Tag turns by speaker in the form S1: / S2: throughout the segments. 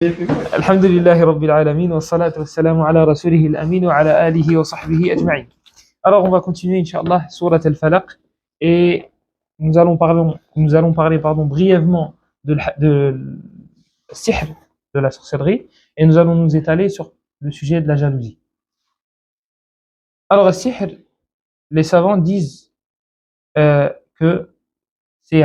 S1: الحمد لله رب العالمين والصلاة والسلام على رسوله الأمين وعلى آله وصحبه أجمعين. Alors on va continuer Inch'Allah Surat al-Falaq et nous allons parler brièvement de sihr, de la sorcellerie, et nous allons nous étaler sur le sujet de la jalousie. Alors sihr, les savants disent que c'est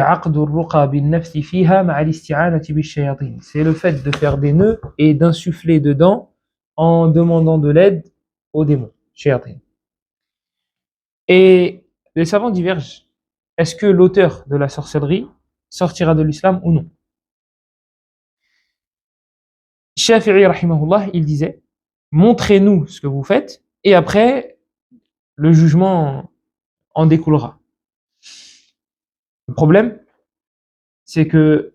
S1: le fait de faire des nœuds et d'insuffler dedans en demandant de l'aide aux démons, shayatin. Et les savants divergent. Est-ce que l'auteur de la sorcellerie sortira de l'islam ou non? Shafi'i rahimahullah, il disait, montrez-nous ce que vous faites et après le jugement en découlera. Le problème, c'est que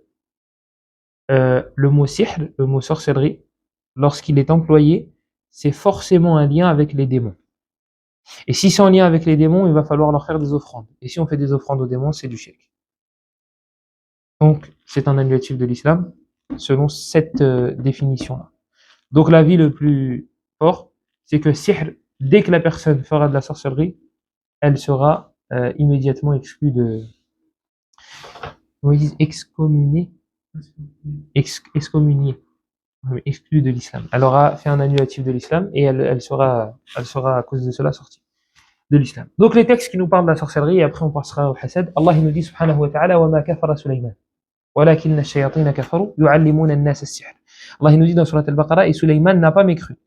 S1: le mot sihr, le mot sorcellerie, lorsqu'il est employé, c'est forcément un lien avec les démons. Et si c'est en lien avec les démons, il va falloir leur faire des offrandes. Et si on fait des offrandes aux démons, c'est du shirk. Donc, c'est un annulatif de l'islam, selon cette définition-là. Donc, l'avis le plus fort, c'est que sihr, dès que la personne fera de la sorcellerie, elle sera immédiatement exclue de... Ils disent excommuniée. Excommuniée. Exclue de l'islam. Elle aura fait un annulatif de l'islam et elle sera à cause de cela sortie de l'islam. Donc les textes qui nous parlent de la sorcellerie, et après on passera au hasad, Allah il nous dit subhanahu wa ta'ala وَمَا كَفَرَ سُلَيْمَانَ وَلَكِنَّ الشَّيَاطِينَ كَفَرُوا يُعَلِّمُونَ النَّاسَ السِّحْرَ. Allah il nous dit dans Surat al-Baqarah, et Sulayman n'a pas mécru.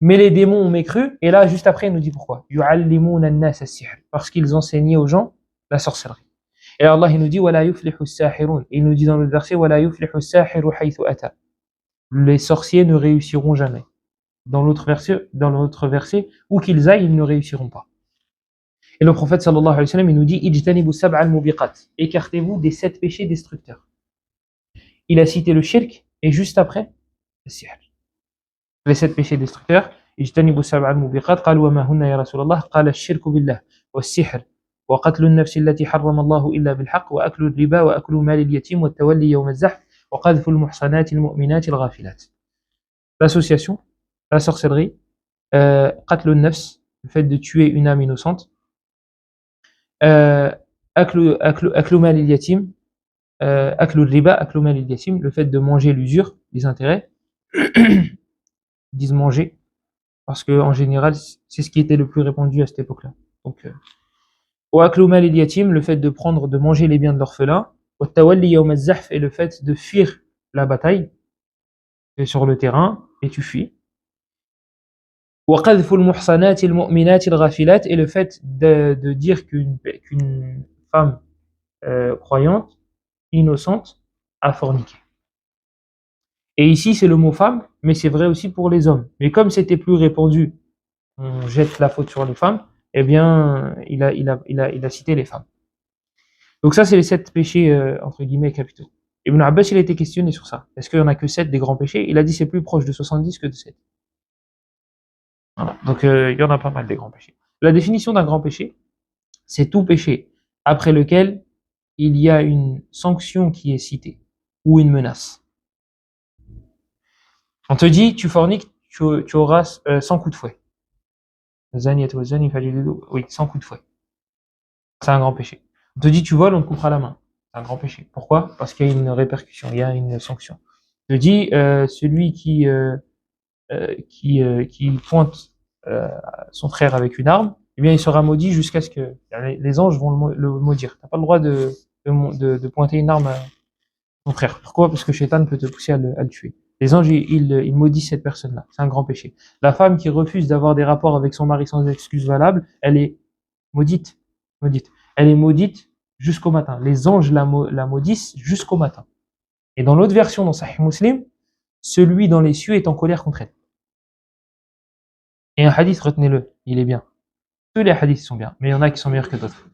S1: Mais les démons ont mécru, et là juste après il nous dit pourquoi. يُعَلِّمُونَ النَّاسَ السِّحْرَ, parce qu'ils enseignaient aux gens la sorcellerie. Et Allah il nous dit وَلَا يُفْلِحُ السَّاحِرُونَ, il nous dit dans le verset وَلَا يُفْلِحُ السَّاحِرُ حَيْثُ أَتَى, les sorciers ne réussiront jamais. Dans l'autre verset, où qu'ils aillent, ils ne réussiront pas. Et le prophète sallallahu alayhi wa sallam, il nous dit Ijtanibu sab'a al-mubiqat, écartez-vous des 7 péchés destructeurs. Il a cité le shirk et juste après le sihr. Les 7 péchés destructeurs. Ijtanibu sab'a al-mubiqat, qalu wa ma hunna ya Rasulallah, qala ash-shirku billah wa as-sihr wa qatlu an-nafs allati harrama Allahu illa bil haqq wa aklu ar-riba wa aklu mal al-yatim wa at-tawalli yawm az-zahf wa qadhfu al-muhsanat al-mu'minat al-ghafilat. L'association, la sorcellerie, qatlu an-nafs, le fait de tuer une âme innocente, aklu mal al-yatim, aklu riba, aklu mal al-yatim, le fait de manger l'usure, les intérêts, ils disent manger, parce que en général, c'est ce qui était le plus répandu à cette époque-là. Donc, wa aklu mal al-yatim, le fait de manger les biens de l'orphelin, wa tawalli yawm az-zahf, et le fait de fuir la bataille, sur le terrain, et tu fuis. Wa qadhfu al-muhsanat al-mu'minat al-ghafilat, et le fait de dire qu'une femme croyante, innocente, a forniqué. Et ici, c'est le mot femme, mais c'est vrai aussi pour les hommes. Mais comme c'était plus répandu, on jette la faute sur les femmes, eh bien, il a cité les femmes. Donc ça, c'est les 7 péchés, entre guillemets, capitaux. Ibn Abbas, il a été questionné sur ça. Est-ce qu'il n'y en a que 7 des grands péchés? Il a dit c'est plus proche de 70 que de 7. Voilà. Donc, il y en a pas mal des grands péchés. La définition d'un grand péché, c'est tout péché après lequel il y a une sanction qui est citée, ou une menace. On te dit, tu forniques, tu auras 100 coups de fouet. Oui, 100 coups de fouet. C'est un grand péché. On te dit, tu voles, on te coupera la main. C'est un grand péché. Pourquoi? Parce qu'il y a une répercussion, il y a une sanction. On te dit, celui qui pointe son frère avec une arme, eh bien, il sera maudit jusqu'à ce que les anges vont le maudire. Tu n'as pas le droit de pointer une arme à ton frère. Pourquoi? Parce que Shaitan peut te pousser à le tuer. Les anges, ils maudissent cette personne-là. C'est un grand péché. La femme qui refuse d'avoir des rapports avec son mari sans excuse valable, elle est maudite. Elle est maudite jusqu'au matin. Les anges la maudissent jusqu'au matin. Et dans l'autre version, dans Sahih Muslim, celui dans les cieux est en colère contre elle. Et un hadith, retenez-le, il est bien. Tous les hadiths sont bien, mais il y en a qui sont meilleurs que d'autres.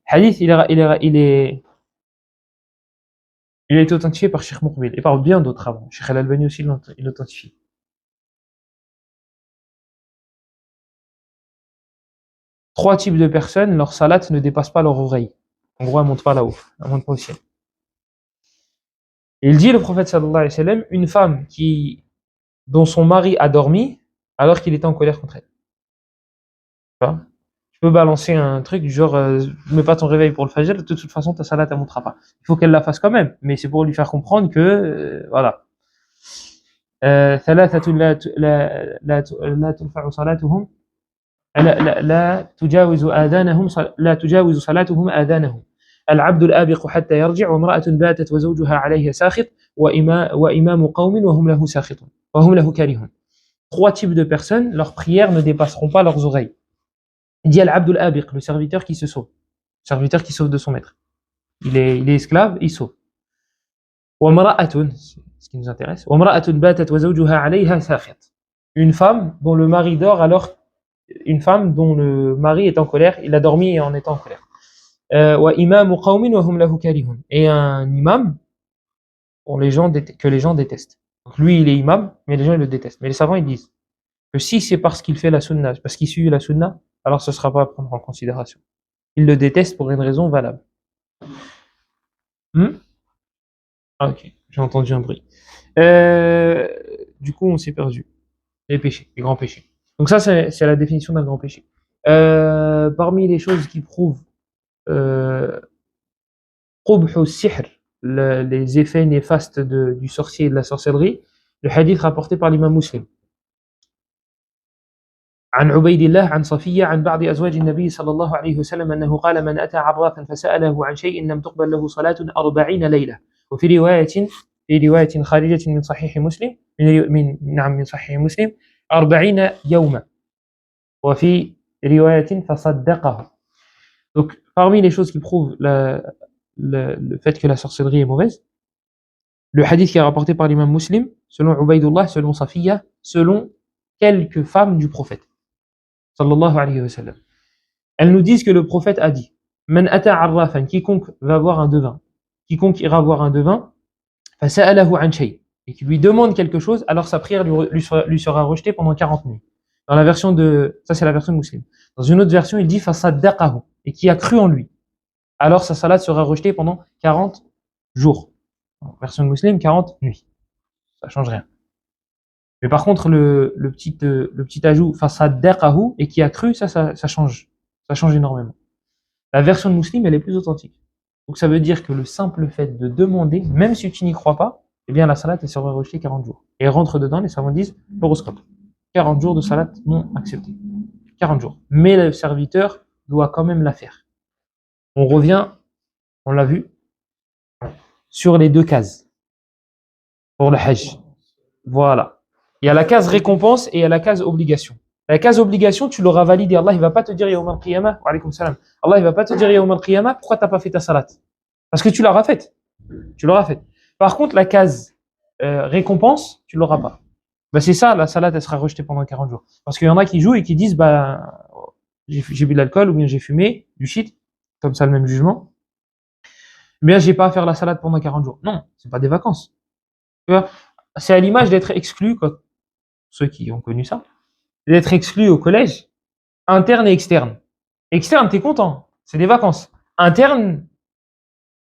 S1: Hadith, il a été authentifié par Cheikh Moukbil, et par bien d'autres avant. Cheikh Al-Albani aussi il l'authentifie. Trois types de personnes, leur salat ne dépasse pas leur oreille. En gros, elle ne monte pas là-haut, elle ne monte pas au ciel. Et il dit, le prophète sallallahu alayhi wa sallam, une femme dont son mari a dormi alors qu'il était en colère contre elle. Tu vois, tu peux balancer un truc du genre, mets pas ton réveil pour le fajr, de toute façon ta salat elle montera pas. Il faut qu'elle la fasse quand même, mais c'est pour lui faire comprendre que, voilà. ثلاثة لا ترفع صلاتهم لا تجاوز صلاتهم آذانهم العبد الآبق حتى يرجع وامرأة باتت وزوجها عليها ساخط وإمام قوم وهم له كارهون. Trois types de personnes, leurs prières ne dépasseront pas leurs oreilles. Il dit Al-Abdul Abiq, le serviteur qui se sauve. Le serviteur qui sauve de son maître. Il est esclave, il sauve. وامرأة, ce qui nous intéresse. وامرأة باتت وزوجها عليها ساخط. Une femme dont le mari dort alors, une femme dont le mari est en colère, il a dormi en étant en colère. وإمام قوم وهم له كارهون. Et un imam que les gens détestent. Donc lui, il est imam, mais les gens ils le détestent. Mais les savants ils disent que si c'est parce qu'il fait la sunna, parce qu'il suit la sunna, alors ce ne sera pas à prendre en considération. Il le déteste pour une raison valable. Ah, ok, j'ai entendu un bruit. Du coup, on s'est perdu. Les péchés, les grands péchés. Donc ça, c'est la définition d'un grand péché. Parmi les choses qui prouvent qubh al-sihr, les effets néfastes du sorcier et de la sorcellerie, le hadith rapporté par l'imam Muslim. عن عبيد الله عن صفية عن بعض أزواج النبي صلى الله عليه وسلم أنه قال من أتى عرافا فسأله عن شيء لم تقبل له صلاة 40 ليلة. وفي رواية خارجة من صحيح مسلم من صحيح مسلم 40 يوما. وفي رواية فصدقه. Donc parmi les choses qui prouvent le fait que la sorcellerie est mauvaise, le hadith qui est rapporté par l'imam Muslim, selon Ubaydullah, selon Safiya, selon quelques femmes du prophète sallallahu alayhi wa sallam. Elles nous disent que le prophète a dit Man ata arrafan, quiconque va voir un devin, quiconque ira voir un devin, fasa'alahu an shay, et qui lui demande quelque chose, alors sa prière lui sera rejetée pendant 40 nuits. Dans la version ça c'est la version musulmane. Dans une autre version, il dit fasaddaqahu, et qui a cru en lui, alors sa salat sera rejetée pendant 40 jours. Version musulmane, 40 nuits. Ça change rien. Mais par contre, le petit ajout fasaddaqahu, et qui a cru, ça change. Ça change énormément. La version musulmane, elle est plus authentique. Donc ça veut dire que le simple fait de demander, même si tu n'y crois pas, eh bien la salat elle sera rejetée 40 jours. Et rentre dedans, les savants disent l'horoscope. 40 jours de salat non acceptés. 40 jours. Mais le serviteur doit quand même la faire. On revient, on l'a vu, sur les deux cases. Pour le hajj. Voilà. Il y a la case récompense et il y a la case obligation. La case obligation, tu l'auras validée. Allah, il va pas te dire Yawm al-Qiyamah, wa alaykum salam. Allah, il va pas te dire Yawm al-Qiyamah, pourquoi t'as pas fait ta salat? Parce que tu l'auras faite. Tu l'auras faite. Par contre, la case récompense, tu l'auras pas. Bah, c'est ça, la salat, elle sera rejetée pendant 40 jours. Parce qu'il y en a qui jouent et qui disent, bah, j'ai bu de l'alcool ou bien j'ai fumé, du shit, comme ça le même jugement. Mais j'ai pas à faire la salat pendant 40 jours. Non, c'est pas des vacances. Tu vois, c'est à l'image d'être exclu, quand ceux qui ont connu ça, d'être exclu au collège, interne et externe. Externe, t'es content, c'est des vacances. Interne,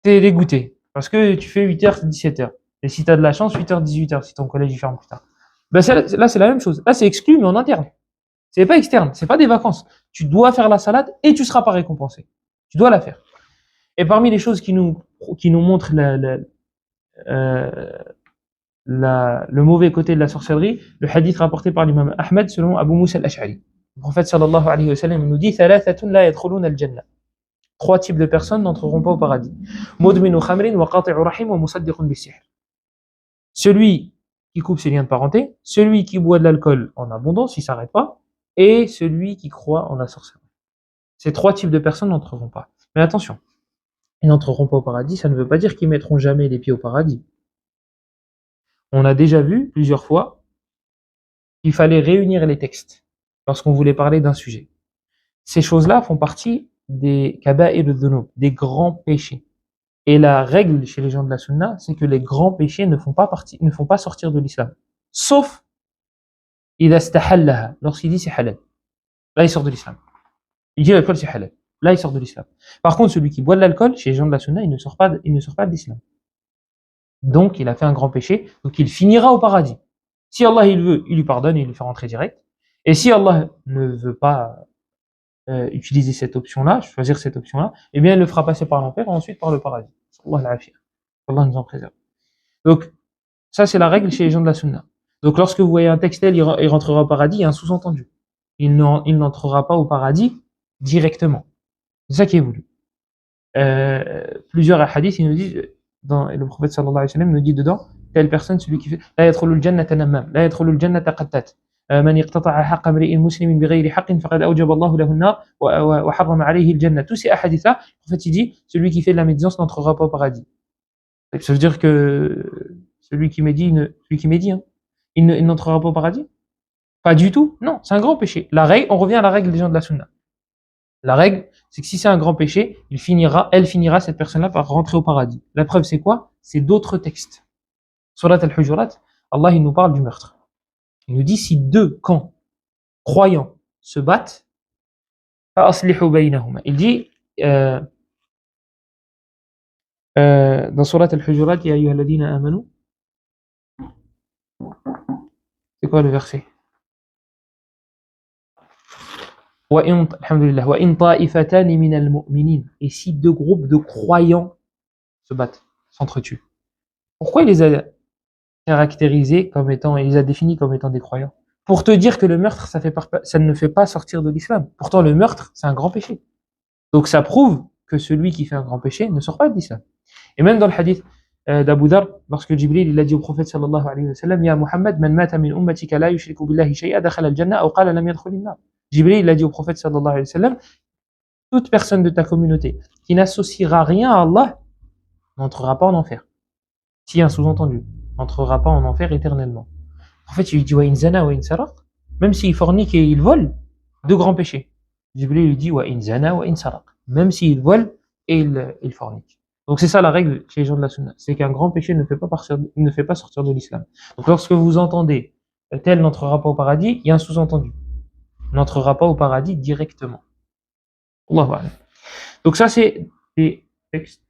S1: t'es dégoûté, parce que tu fais 8h, 17h. Et si t'as de la chance, 8h, 18h, si ton collège il ferme plus tard. Ben là, c'est la même chose. Là, c'est exclu, mais en interne. C'est pas externe, c'est pas des vacances. Tu dois faire la salade et tu seras pas récompensé. Tu dois la faire. Et parmi les choses qui nous montrent le mauvais côté de la sorcellerie, le hadith rapporté par l'imam Ahmed selon Abu Musa al-Ash'ari. Le prophète sallallahu alayhi wa sallam nous dit thalathatun la yadkhuluna al-jannah. Trois types de personnes n'entreront pas au paradis. Mudminu khamrin wa qati'u rahim wa musaddiqun bis-sihr. Celui qui coupe ses liens de parenté, celui qui boit de l'alcool en abondance, il s'arrête pas, et celui qui croit en la sorcellerie. Ces trois types de personnes n'entreront pas. Mais attention, ils n'entreront pas au paradis, ça ne veut pas dire qu'ils mettront jamais les pieds au paradis. On a déjà vu plusieurs fois qu'il fallait réunir les textes lorsqu'on voulait parler d'un sujet. Ces choses-là font partie des kaba'ir al-dhunub, des grands péchés. Et la règle chez les gens de la sunna, c'est que les grands péchés ne font pas sortir de l'islam. Sauf idha istahallaha, lorsqu'il dit c'est halal. Là, il sort de l'islam. Il dit l'alcool c'est halal. Là, il sort de l'islam. Par contre, celui qui boit de l'alcool, chez les gens de la sunna, il ne sort pas de l'islam. Donc, il a fait un grand péché, donc il finira au paradis. Si Allah il veut, il lui pardonne et il lui fait rentrer direct. Et si Allah ne veut pas utiliser cette option-là, choisir cette option-là, eh bien, il le fera passer par l'enfer et ensuite par le paradis. Allah l'afir. Allah nous en préserve. Donc, ça, c'est la règle chez les gens de la Sunna. Donc, lorsque vous voyez un texte tel, il rentrera au paradis, il y a un sous-entendu. Il n'entrera pas au paradis directement. C'est ça qui est voulu. Plusieurs hadiths, ils nous disent, et le prophète sallallahu alayhi wa sallam nous dit dedans, telle personne, celui qui fait, la yadkhulul jannata namam, la yadkhulul jannata qattat, man iqtata'a haqqa imri'in muslimin bighayri haqqin faqad awjaba Allahu lahu an-nar wa harrama alayhi al-jannah. Tous ces hadiths-là, en fait, il dit, celui qui fait de la médisance n'entrera pas au paradis. Ça veut dire que celui qui médit, hein, il n'entrera pas au paradis? Pas du tout. Non, c'est un grand péché. La règle, on revient à la règle des gens de la Sunna. La règle, c'est que si c'est un grand péché, elle finira, cette personne-là, par rentrer au paradis. La preuve, c'est quoi? C'est d'autres textes. Surat al-Hujurat, Allah, il nous parle du meurtre. Il nous dit, si deux camps croyants se battent, فَأَصْلِحُوا بَيْنَهُمَا. Il dit, dans Surat al-Hujurat, Ya ayyuhalladhina amanu. C'est quoi le verset? Alhamdulillah. وَإِن طَائِفَتَانِ مِنَ الْمُؤْمِنِينَ. Et si deux groupes de croyants se battent, s'entretuent. Pourquoi il les a caractérisés comme étant, il les a définis comme étant des croyants? Pour te dire que le meurtre, ça ne fait pas sortir de l'islam. Pourtant, le meurtre, c'est un grand péché. Donc, ça prouve que celui qui fait un grand péché ne sort pas de l'islam. Et même dans le hadith d'Abu Dhar, lorsque Jibril il a dit au prophète sallallahu alayhi wa sallam, Ya Muhammad, man mata min ummatika la yushriku billahi shay'a dakhala al-jannah, ou qala lam yadkhul an-nar. Jibril il a dit au prophète sallallahu alayhi wa sallam, toute personne de ta communauté qui n'associera rien à Allah n'entrera pas en enfer. S'il y a un sous-entendu, n'entrera pas en enfer éternellement. En fait, il lui dit, wa in zana wa in saraq, même s'il fornique et il vole, deux grands péchés. Jibril lui dit, wa in zana wa in saraq, même s'il vole et il fornique. Donc c'est ça la règle chez les gens de la Sunna, c'est qu'un grand péché ne fait pas sortir de l'islam. Donc lorsque vous entendez tel n'entrera pas au paradis, il y a un sous-entendu. N'entrera pas au paradis directement. Allahu a'lam. Donc ça c'est des textes.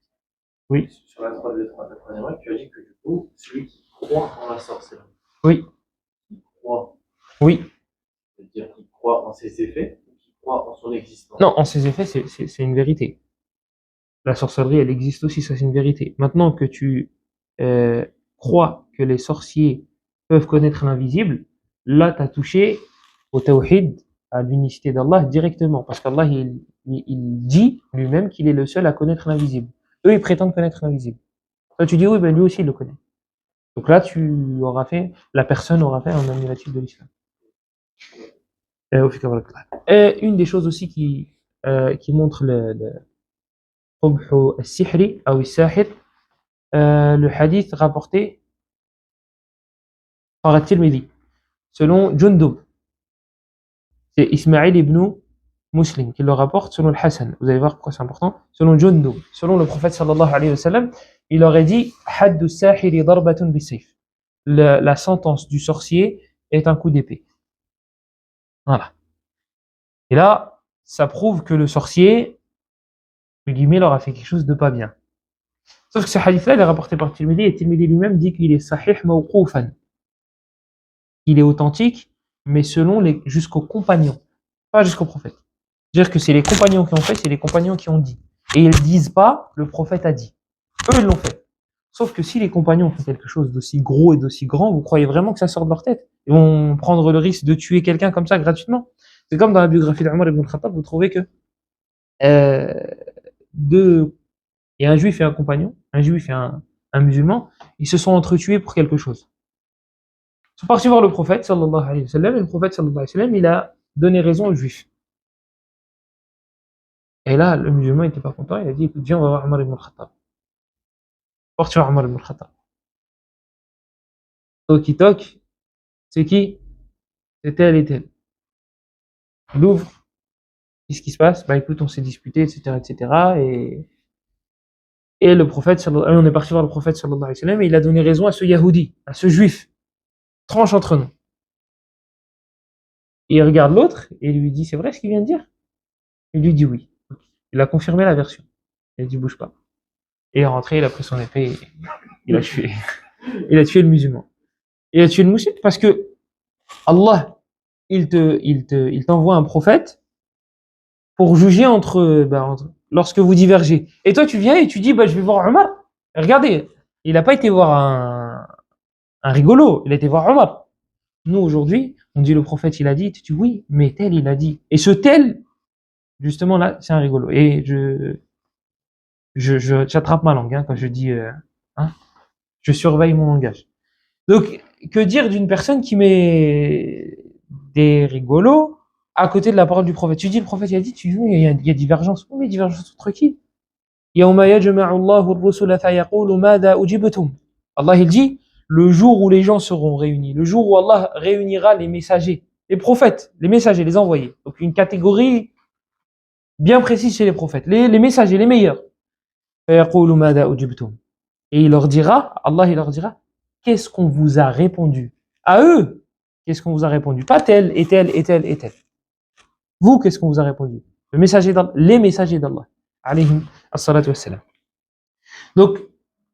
S1: Oui.
S2: Sur la troisième règle, tu as dit que du coup, celui qui croit en la sorcellerie.
S1: Oui.
S2: Qui croit.
S1: Oui.
S2: C'est-à-dire qu'il croit en ses effets ou qu'il croit en son existence.
S1: Non, en ses effets, c'est une vérité. La sorcellerie, elle existe aussi, ça c'est une vérité. Maintenant que tu crois que les sorciers peuvent connaître l'invisible, là tu as touché au tawhid, à l'unicité d'Allah directement. Parce qu'Allah, il dit lui-même qu'il est le seul à connaître l'invisible. Eux, ils prétendent connaître l'invisible. Toi, tu dis oui, ben lui aussi, il le connaît. Donc là, la personne aura fait un annulatif de l'islam. Et une des choses aussi qui montre le hadith rapporté par At-Tirmidhi, selon Jundub. C'est Ismaïl ibn Muslim qui le rapporte selon le Hassan. Vous allez voir pourquoi c'est important. Selon Jundub, selon le prophète sallallahu alayhi wa sallam, il aurait dit Haddu sahiri darbatun bisayf. La sentence du sorcier est un coup d'épée. Voilà. Et là, ça prouve que le sorcier, il aura fait quelque chose de pas bien. Sauf que ce hadith-là, il est rapporté par Tirmidhi, et Tirmidhi lui-même dit qu'il est sahih mawqoufan. Il est authentique, mais jusqu'aux compagnons, pas jusqu'au prophète. C'est-à-dire que c'est les compagnons qui ont fait, c'est les compagnons qui ont dit. Et ils disent pas, le prophète a dit. Eux, ils l'ont fait. Sauf que si les compagnons font quelque chose d'aussi gros et d'aussi grand, vous croyez vraiment que ça sort de leur tête? Ils vont prendre le risque de tuer quelqu'un comme ça gratuitement? C'est comme dans la biographie d'Omar ibn Khattab, vous trouvez que et un juif et un compagnon, un juif et un musulman, ils se sont entretués pour quelque chose. Ils sont partis voir le prophète, sallallahu alayhi wa sallam, et le prophète, sallallahu alayhi wa sallam, il a donné raison aux juifs. Et là, le musulman n'était pas content, il a dit, écoute, viens, on va voir Omar ibn Khattab. Porte voir Omar ibn Khattab. Toki toc, c'est qui? C'est tel et tel. Il ouvre, qu'est-ce qui se passe? Bah écoute, on s'est disputé, etc., etc., et le prophète, on est parti voir le prophète, sallallahu alayhi wa sallam, et il a donné raison à ce Yahoudi, à ce juif. Tranche entre nous. Et il regarde l'autre, et il lui dit, c'est vrai ce qu'il vient de dire? Il lui dit oui. Il a confirmé la version. Il a dit, bouge pas. Et il est rentré, il a pris son épée, et il a tué. Il a tué le musulman. Il a tué le musulman parce que Allah, il t'envoie un prophète pour juger lorsque vous divergez. Et toi, tu viens et tu dis, je vais voir Omar. Regardez, il n'a pas été voir un rigolo, il a été voir Omar. Nous, aujourd'hui, on dit le prophète, il a dit, tu dis oui, mais tel, il a dit. Et ce tel, justement, là, c'est un rigolo. Et j'attrape ma langue, quand je dis, je surveille mon langage. Donc, que dire d'une personne qui met des rigolos à côté de la parole du prophète? Tu dis, le prophète, il a dit, tu dis, oui, il y a divergence. Oui, mais divergence entre qui? Allah, il dit, le jour où les gens seront réunis, le jour où Allah réunira les messagers, les prophètes, les messagers, les envoyés. Donc, une catégorie bien précise chez les prophètes, les messagers, les meilleurs. Et il leur dira, Allah, il leur dira, qu'est-ce qu'on vous a répondu? À eux, qu'est-ce qu'on vous a répondu? Pas tel et tel et tel et tel. Vous, qu'est-ce qu'on vous a répondu? Les messagers d'Allah. Alayhim as-salatu wassalam. Donc,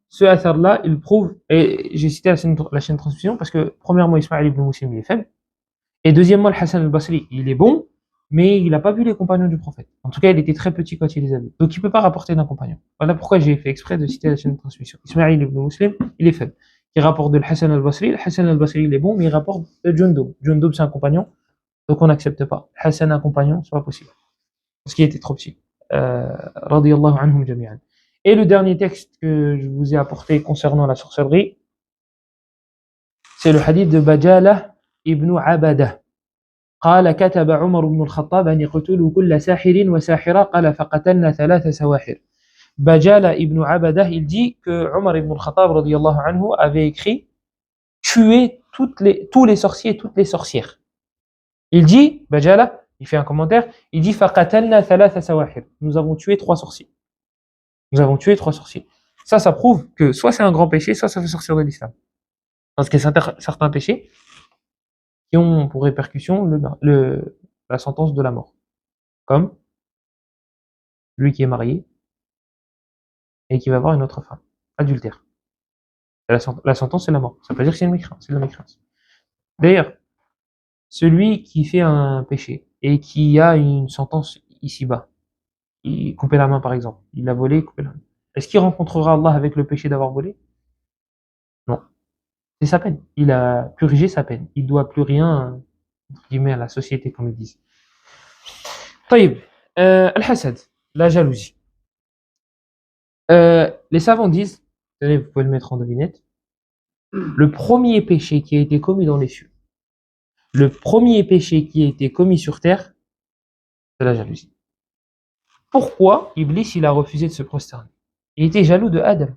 S1: ce athar-là, il prouve, et j'ai cité la chaîne de transmission parce que, premièrement, Ismaïl ibn Muslim, il est faible, et deuxièmement, le Hassan al-Basri, il est bon, mais il n'a pas vu les compagnons du prophète. En tout cas, il était très petit quand il les a vus. Donc, il ne peut pas rapporter d'un compagnon. Voilà pourquoi j'ai fait exprès de citer la chaîne de transmission. Ismaïl ibn Muslim, il est faible. Il rapporte de Hassan al-Basri. Le Hassan al-Basri, il est bon, mais il rapporte de Jundub. Jundub, c'est un compagnon, donc on n'accepte pas. Hassan, un compagnon, c'est pas possible. Parce qu'il était trop petit. Radiyallahu anhum jami'an. Et le dernier texte que je vous ai apporté concernant la sorcellerie, c'est le hadith de Bajala ibn Abadah. قال كتب عمر بن الخطاب أن يقتلوا كل ساحر وساحرة قال فقتلنا 3 سواحر. Bajala ibn Abadah, il dit que Omar ibn al-Khattab radiyallahu anhu avait écrit tuer tous les sorciers et toutes les sorcières. Il dit, Bajala, il fait un commentaire, il dit faqatalna 3 sawahir. Nous avons tué 3 sorciers. Nous avons tué 3 sorciers. Ça prouve que soit c'est un grand péché, soit ça fait sortir de l'islam. Parce qu'il y a certains péchés qui ont pour répercussion la sentence de la mort. Comme lui qui est marié et qui va avoir une autre femme, adultère. La sentence, c'est la mort. Ça veut pas dire que c'est la mécréance. D'ailleurs, celui qui fait un péché et qui a une sentence ici-bas, il coupait la main par exemple, il a volé, coupé la main. Est-ce qu'il rencontrera Allah avec le péché d'avoir volé? Non. C'est sa peine. Il a purgé sa peine. Il doit plus rien, entre guillemets, à la société, comme ils disent. Taïb. Al-Hasad, la jalousie. Les savants disent, vous pouvez le mettre en devinette, le premier péché qui a été commis dans les cieux, le premier péché qui a été commis sur terre, c'est la jalousie. Pourquoi Iblis il a refusé de se prosterner? Il était jaloux de Adam.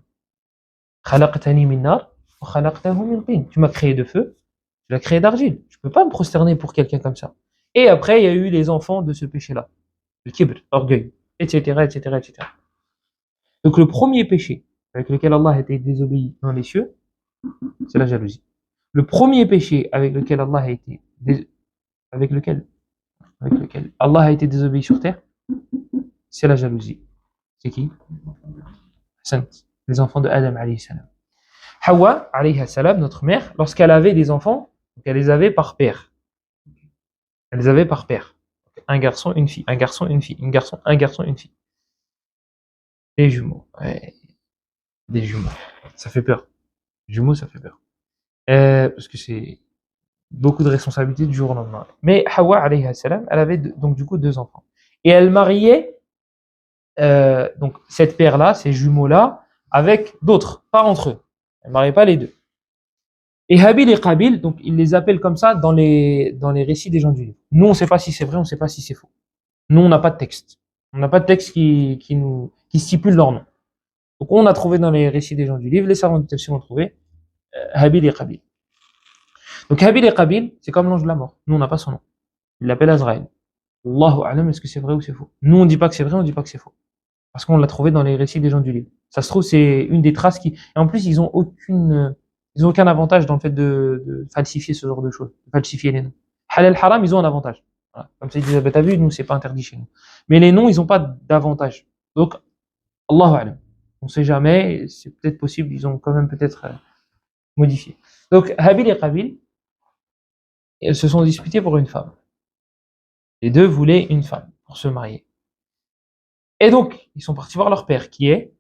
S1: Khalaqtani min nar wa khalaqtahu min tin. Tu m'as créé de feu, tu l'as créé d'argile. Je peux pas me prosterner pour quelqu'un comme ça. Et après, il y a eu les enfants de ce péché-là. Le kibr, l'orgueil, etc., etc., etc. Donc le premier péché avec lequel Allah a été désobéi dans les cieux, c'est la jalousie. Le premier péché avec lequel Allah a été désobéi sur terre, c'est la jalousie. C'est qui? Les enfants de Adam alayhi salam. Hawa alayhi salam, notre mère, lorsqu'elle avait des enfants, elle les avait par paire. Elle les avait par paire. Un garçon, une fille, un garçon, une fille, un garçon, une fille. Des jumeaux. Ouais. Des jumeaux. Ça fait peur. Jumeaux, ça fait peur. Parce que c'est beaucoup de responsabilités du jour au lendemain. Mais Hawa alayhi salam, elle avait donc du coup 2 enfants. Et elle mariait donc cette paire-là, ces jumeaux-là, avec d'autres, pas entre eux. Elle ne mariait pas les deux. Et Habil et Qabil, donc ils les appellent comme ça dans les récits des gens du livre. Nous, on ne sait pas si c'est vrai, on ne sait pas si c'est faux. Nous, on n'a pas de texte. On n'a pas de texte qui stipule leur nom. Donc on a trouvé dans les récits des gens du livre, les savants du tafsir ont trouvé Habil et Qabil. Donc Habil et Qabil, c'est comme l'ange de la mort. Nous, on n'a pas son nom. Il l'appelle Azraël. Allahu a'lam, est-ce que c'est vrai ou c'est faux? Nous, on ne dit pas que c'est vrai, on ne dit pas que c'est faux. Parce qu'on l'a trouvé dans les récits des gens du livre. Ça se trouve, c'est une des traces qui... Et en plus, ils ont aucun avantage dans le fait de falsifier ce genre de choses, de falsifier les noms. Halal haram, ils ont un avantage. Voilà. Comme ça, ils disent, t'as vu, nous, c'est pas interdit chez nous. Mais les noms, ils n'ont pas d'avantage. Donc, Allahu a'lam. On ne sait jamais, c'est peut-être possible, ils ont quand même peut-être modifié. Donc, Habil et Qabil, ils se sont disputés pour une femme. Les deux voulaient une femme pour se marier. Et donc, ils sont partis voir leur père, qui est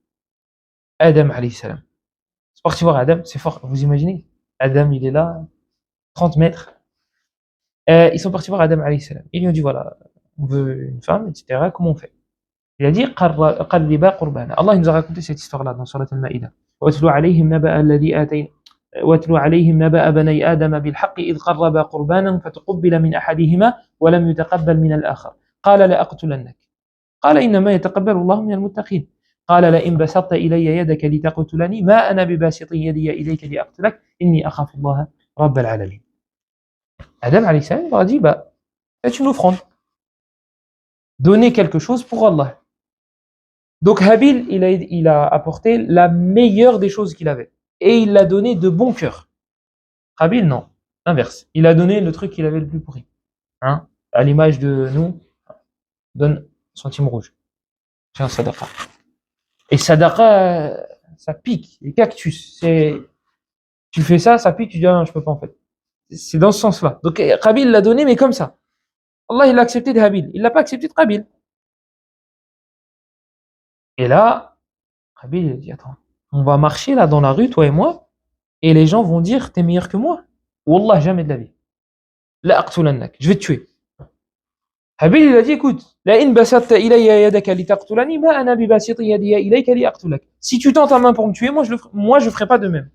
S1: Adam alayhi salam. Ils sont partis voir Adam, c'est fort, vous imaginez? Adam, il est là, 30 mètres. Ils sont partis voir Adam alayhi salam. Ils lui ont dit, voilà, on veut une femme, etc. Comment on fait? Il a dit, قربا قربانا. Allah il nous a raconté cette histoire-là dans Surat al-Ma'idah. واتلو عليهم نبأ الذي آتينا واتلو عليهم نبأ بني آدم بالحق إذ قربا قربانا فتقبل من أحدهما ولم يتقبل من الآخر قال لأقتلنك قال إنما يتقبل الله من المتقين قال لئن بسطت إلي يدك لتقتلني ما أنا بباسط يدي إليك لأقتلك إني أخاف الله رب العالمين. Adam alayhi salam leur a dit, bah, faites une offrande. Donnez quelque chose pour Allah. Donc Habil, il a apporté la meilleure des choses qu'il avait. Et il l'a donné de bon cœur. Habil, non. Inverse. Il a donné le truc qu'il avait le plus pourri. Hein? À l'image de nous, donne centime rouge. C'est un sadaqa. Et sadaqa, ça pique. Les cactus, tu fais ça, ça pique, tu dis, ah, non, je peux pas en fait. C'est dans ce sens-là. Donc Habil l'a donné, mais comme ça. Allah, il l'a accepté de Habil. Il l'a pas accepté de Qabil. Et là, Qabil, il a dit, attends, on va marcher là dans la rue, toi et moi, et les gens vont dire, t'es meilleur que moi. Wallah, jamais de la vie. La aqtulannak, je vais te tuer. Habil, il a dit, écoute, la in basatta ilayya yadaka li taqtulani, ma ana bi basiti yadiya ilayka li aqtulak. Si tu tends ta main pour me tuer, moi je ferai pas de même.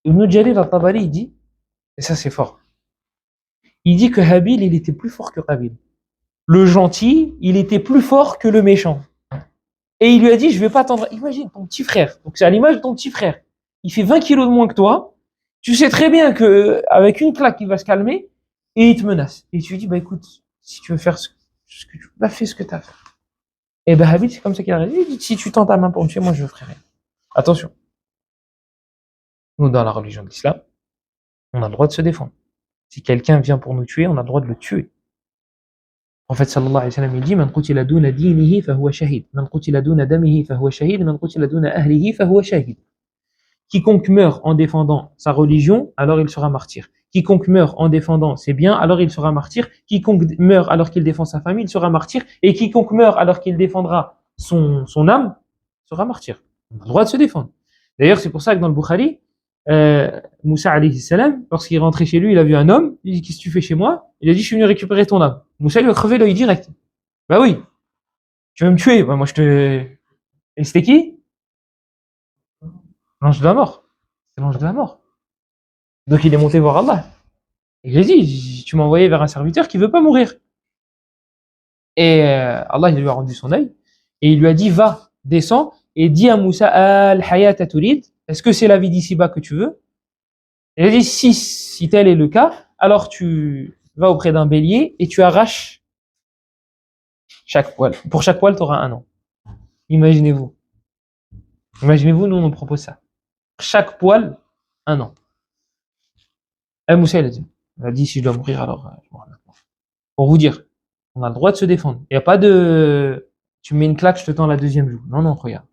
S1: Ibn Jarir al-Tabari, il dit, et ça c'est fort, il dit que Habil, il était plus fort que Qabil. Le gentil, il était plus fort que le méchant. Et il lui a dit, je vais pas attendre. Imagine ton petit frère. Donc c'est à l'image de ton petit frère. Il fait 20 kilos de moins que toi. Tu sais très bien que avec une claque, il va se calmer et il te menace. Et tu lui dis, bah écoute, si tu veux faire ce que tu veux, fais ce que tu as à faire. Et ben Habil, c'est comme ça qu'il a dit, il dit, si tu tends ta main pour me tuer, moi je ne ferai rien. Attention. Nous, dans la religion de l'islam, on a le droit de se défendre. Si quelqu'un vient pour nous tuer, on a le droit de le tuer. En fait, sallallahu alayhi wa sallam, il dit, Man qutila duna dinihi fahuwa shahid. Man qutila duna damihi fahuwa shahid. Man qutila duna ahlihi fahuwa shahid. Quiconque meurt en défendant sa religion, alors il sera martyr. Quiconque meurt en défendant ses biens, alors il sera martyr. Quiconque meurt alors qu'il défend sa famille, il sera martyr. Et quiconque meurt alors qu'il défendra son âme, sera martyr. On a le droit de se défendre. D'ailleurs, c'est pour ça que dans le Bukhari, Moussa alayhi salam, lorsqu'il est rentré chez lui, il a vu un homme, il dit, qu'est-ce que tu fais chez moi? Il a dit, je suis venu récupérer ton âme. Moussa lui a crevé l'œil direct. Bah oui, tu veux me tuer? Bah moi je te... Et c'était qui? L'ange de la mort. C'est l'ange de la mort. Donc il est monté voir Allah. Et il a dit, tu m'as envoyé vers un serviteur qui veut pas mourir. Et Allah il lui a rendu son œil. Et il lui a dit, va, descends, et dis à Moussa, al-hayata turid, est-ce que c'est la vie d'ici-bas que tu veux? Il a dit, si tel est le cas, alors tu vas auprès d'un bélier et tu arraches chaque poil. Pour chaque poil, tu auras un an. Imaginez-vous. Imaginez-vous, nous on nous propose ça. Chaque poil, un an. Et Moussa il a dit, si je dois mourir, alors je mourrai maintenant. Pour vous dire, on a le droit de se défendre. Il n'y a pas de, tu mets une claque, je te tends la deuxième joue. Non, non, regarde.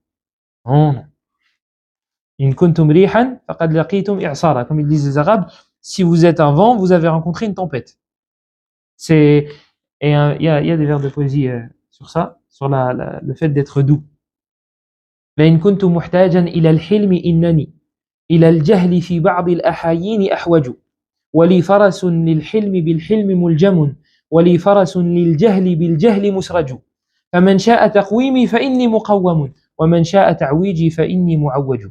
S1: Non, non. In kuntum rihan, faqad laqitum i'sara. Comme ils disent les Arabes, si vous êtes un vent, vous avez rencontré une tempête. Et il y a des vers de poésie sur ça, sur le fait d'être doux. لئن كنت محتاجا إلى الحلم إنني إلى الجهل في بعض الأحايين أحوج ولي فرس للحلم بالحلم ملجم ولي فرس للجهل بالجهل مسرج فمن شاء تقويمي فإني مقوم ومن شاء تعويجي فإني معوج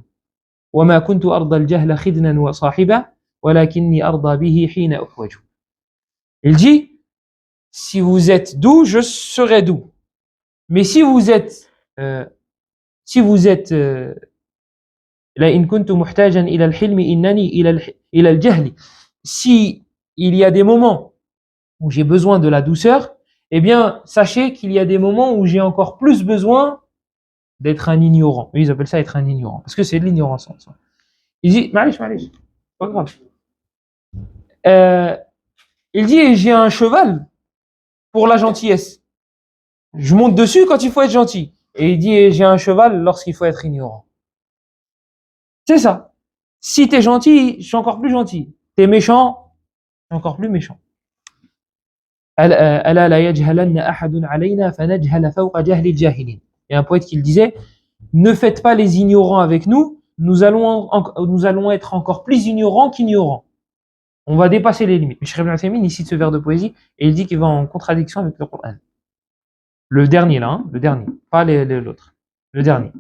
S1: وما كنت أرضى الجهل خدنا وصاحبا ولكني أرضى به حين أحوج. Il dit, si vous êtes doux, je serai doux. Mais si vous êtes لئن كنت محتاجا إلى الحلم إنني إلى الجهل, si il y a des moments où j'ai besoin de la douceur, eh bien sachez qu'il y a des moments où j'ai encore plus besoin d'être un ignorant. Oui, ils appellent ça être un ignorant parce que c'est de l'ignorance en soi. Il dit, معلش, pas grave. Il dit, j'ai un cheval pour la gentillesse. Je monte dessus quand il faut être gentil. Et il dit j'ai un cheval lorsqu'il faut être ignorant. C'est ça. Si t'es gentil, je suis encore plus gentil. T'es méchant, je suis encore plus méchant. ألا لا يجهلن أحد علينا فنجهل فوق جهل الجاهلين. Il y a un poète qui le disait, ne faites pas les ignorants avec nous, nous allons être encore plus ignorants qu'ignorants. On va dépasser les limites. Cheikh Ibn Uthaymin, il cite ce vers de poésie et il dit qu'il va en contradiction avec le Coran. Le dernier là, le dernier, pas l'autre. Le dernier.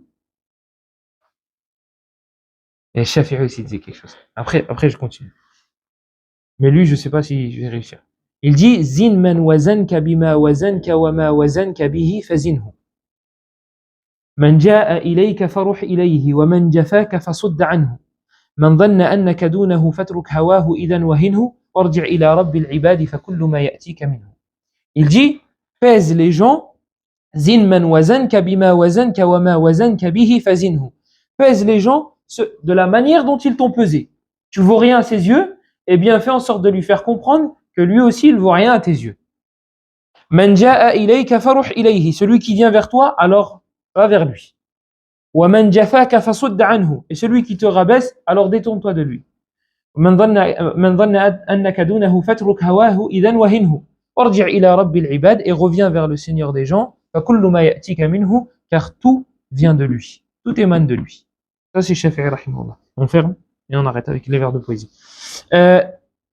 S1: Et Shafi'i aussi disait quelque chose. Après je continue. Mais lui, je sais pas si je vais réussir. Il dit Zin man wazanka bima wazanka wa ma wazanka bihi fazinhu. من جاء إليك فروح إليه ومن جفاك فصد عنه من ظن أنك دونه فاترك هواه إذا وهنه وارجع إلى رب العباد فكل ما يأتيك منه. Il dit pèse les gens زن من وزنك بما وزنك وما وزنك به فزنه. Pèse les gens de la manière dont ils t'ont pesé. Tu vaux rien à ses yeux, eh bien fais en sorte de lui faire comprendre que lui aussi il vaut rien à tes yeux. من جاء إليك فروح إليه. Celui qui vient vers toi, alors va vers lui. ومن جفاك فصد عنه. Et celui qui te rabaisse, alors détourne-toi de lui. من ظن أنك دونه فاترك هواه إذا وهنه وارجع إلى رب العباد. Et reviens vers le Seigneur des gens. فكل ما يأتيك منه. Car tout vient de lui. Tout émane de lui. Ça c'est Shafi'i rahimahullah. On ferme et on arrête avec les vers de poésie.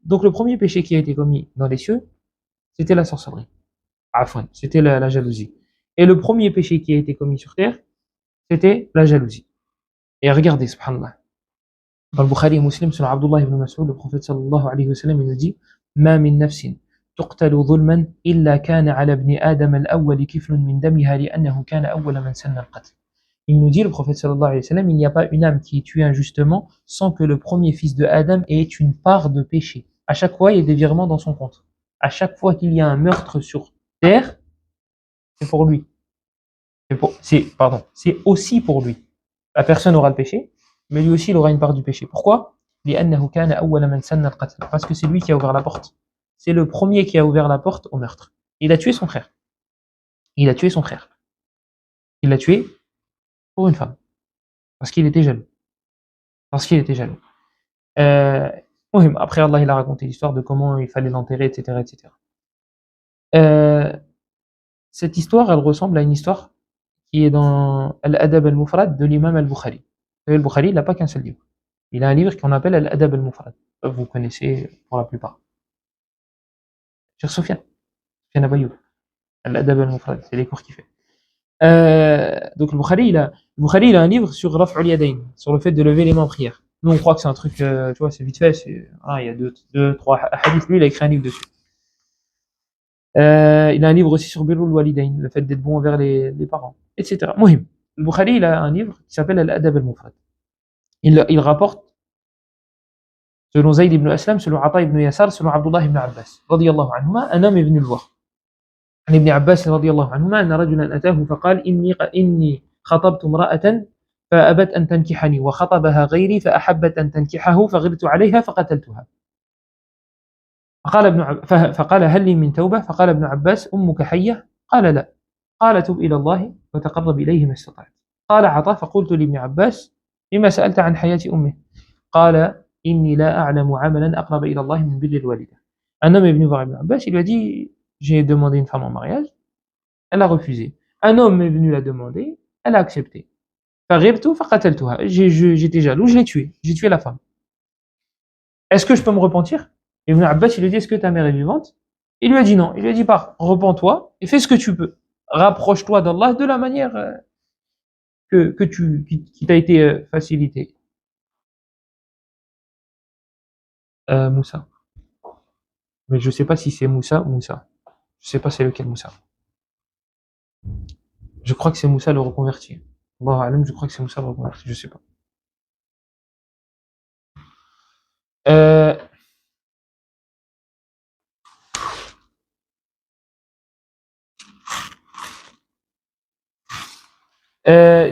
S1: Donc le premier péché qui a été commis dans les cieux, c'était la sorcellerie. Afwan, c'était la jalousie. Et le premier péché qui a été commis sur terre, c'était la jalousie. Et regardez, subhanallah. Dans le Bukhari et Muslim, selon Abdullah ibn Mas'ud, le prophète sallallahu alayhi wa sallam, il nous dit Ma min nafsin tuqtalu dhulman illa kana ala ibn Adam al-awwal kiflun min damiha li'annahu kana awwala man sanna al-qatl. Il nous dit, le prophète sallallahu alayhi wa sallam, il n'y a pas une âme qui est tuée injustement sans que le premier fils de Adam ait une part de péché. À chaque fois, il y a des virements dans son compte. À chaque fois qu'il y a un meurtre sur terre, c'est pour lui. C'est aussi pour lui. La personne aura le péché, mais lui aussi il aura une part du péché. Pourquoi? Parce que c'est lui qui a ouvert la porte. C'est le premier qui a ouvert la porte au meurtre. Il a tué son frère. Il a tué son frère. Il l'a tué pour une femme. Parce qu'il était jaloux. Parce qu'il était jaloux. Après Allah il a raconté l'histoire de comment il fallait l'enterrer, etc. etc. Cette histoire, elle ressemble à une histoire qui est dans Al-Adab al-Mufrad de l'imam al-Bukhari. Le Bukhari, il n'a pas qu'un seul livre. Il a un livre qu'on appelle Al-Adab al-Mufrad. Vous connaissez pour la plupart. Cheikh Soufiane Abayoub. Al-Adab al-Mufrad, c'est les cours qu'il fait. Donc le Bukhari, il a un livre sur Raf'ul Yadayn, sur le fait de lever les mains en prière. Nous, on croit que c'est un truc, tu vois, c'est vite fait. Il y a deux, trois hadiths. Lui, il a écrit un livre dessus. Il a un livre aussi sur Birrul Walidayn, le fait d'être bon envers les parents, etc. Mohim. Le Bukhari, il a un livre qui s'appelle Al-Adab al-Mufrad. Il rapporte, selon Zayd ibn Aslam, selon Ata ibn Yasar, selon Abdullah ibn Abbas, radiyallahu anhuma, un homme est venu le voir. عن ابن عباس رضي الله عنهما أن رجلا أتاه فقال إني خطبت امرأة فأبت أن تنكحني وخطبها غيري فأحبت أن تنكحه فغرت عليها فقتلتها. فقال هل لي من توبة؟ فقال ابن عباس أمك حية؟ قال لا. قال تب إلى الله وتقرب إليه ما استطعت. قال عطاء فقلت لابن عباس لما سألت عن حياة أمه؟ قال إني لا أعلم عملا أقرب إلى الله من بر الوالدة. Un homme est venu voir Ibn Abbas, il lui a dit j'ai demandé une femme en mariage, elle a refusé. Un homme est venu la demander, elle a accepté. J'étais jaloux, je l'ai tué, j'ai tué la femme. Est-ce que je peux me repentir? Ibn Abbas, il lui a dit est-ce que ta mère est vivante? Il lui a dit non, il lui a dit pas, repens-toi et fais ce que tu peux. Rapproche-toi d'Allah de la manière qui t'a été facilitée. Moussa. Mais je sais pas si c'est Moussa ou Moussa. Je sais pas c'est lequel Moussa. Je crois que c'est Moussa le reconverti. Allahu a'lam, je crois que c'est Moussa le reconverti, je sais pas.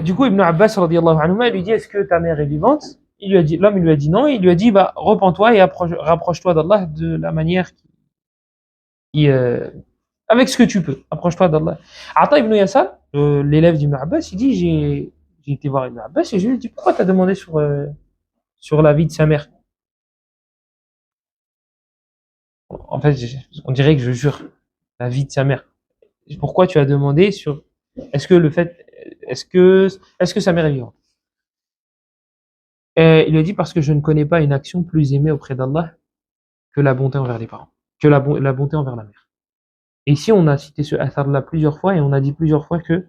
S1: Du coup, Ibn Abbas radiyallahu anhuma, il lui dit est-ce que ta mère est vivante? L'homme il lui a dit non, et il lui a dit bah repens-toi et rapproche-toi d'Allah de la manière avec ce que tu peux. Approche-toi d'Allah. Ata ibn Yasar, l'élève d'Ibn Abbas, il dit, j'ai été voir Ibn Abbas et je lui ai dit, pourquoi t'as demandé sur la vie de sa mère? En fait, on dirait que je jure, la vie de sa mère. Pourquoi tu as demandé sur, est-ce que le fait, est-ce que sa mère est vivante? Et il lui a dit, parce que je ne connais pas une action plus aimée auprès d'Allah que la bonté envers les parents, que la bonté envers la mère. Et ici, on a cité ce athar-là plusieurs fois et on a dit plusieurs fois que,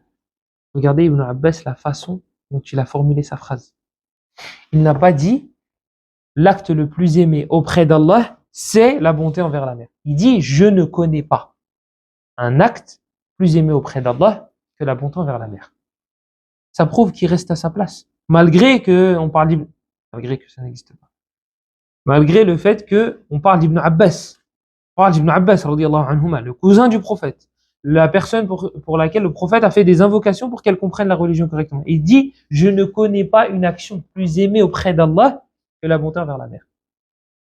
S1: regardez Ibn Abbas, la façon dont il a formulé sa phrase. Il n'a pas dit, l'acte le plus aimé auprès d'Allah, c'est la bonté envers la mère. Il dit, je ne connais pas un acte plus aimé auprès d'Allah que la bonté envers la mère. Ça prouve qu'il reste à sa place. Malgré que on parle malgré que ça n'existe pas. Malgré le fait que on parle d'Ibn Abbas. On parle d'Ibn Abbas, radiyallahu anhuma, le cousin du prophète. La personne pour laquelle le prophète a fait des invocations pour qu'elle comprenne la religion correctement. Il dit, je ne connais pas une action plus aimée auprès d'Allah que la bonté envers la mère.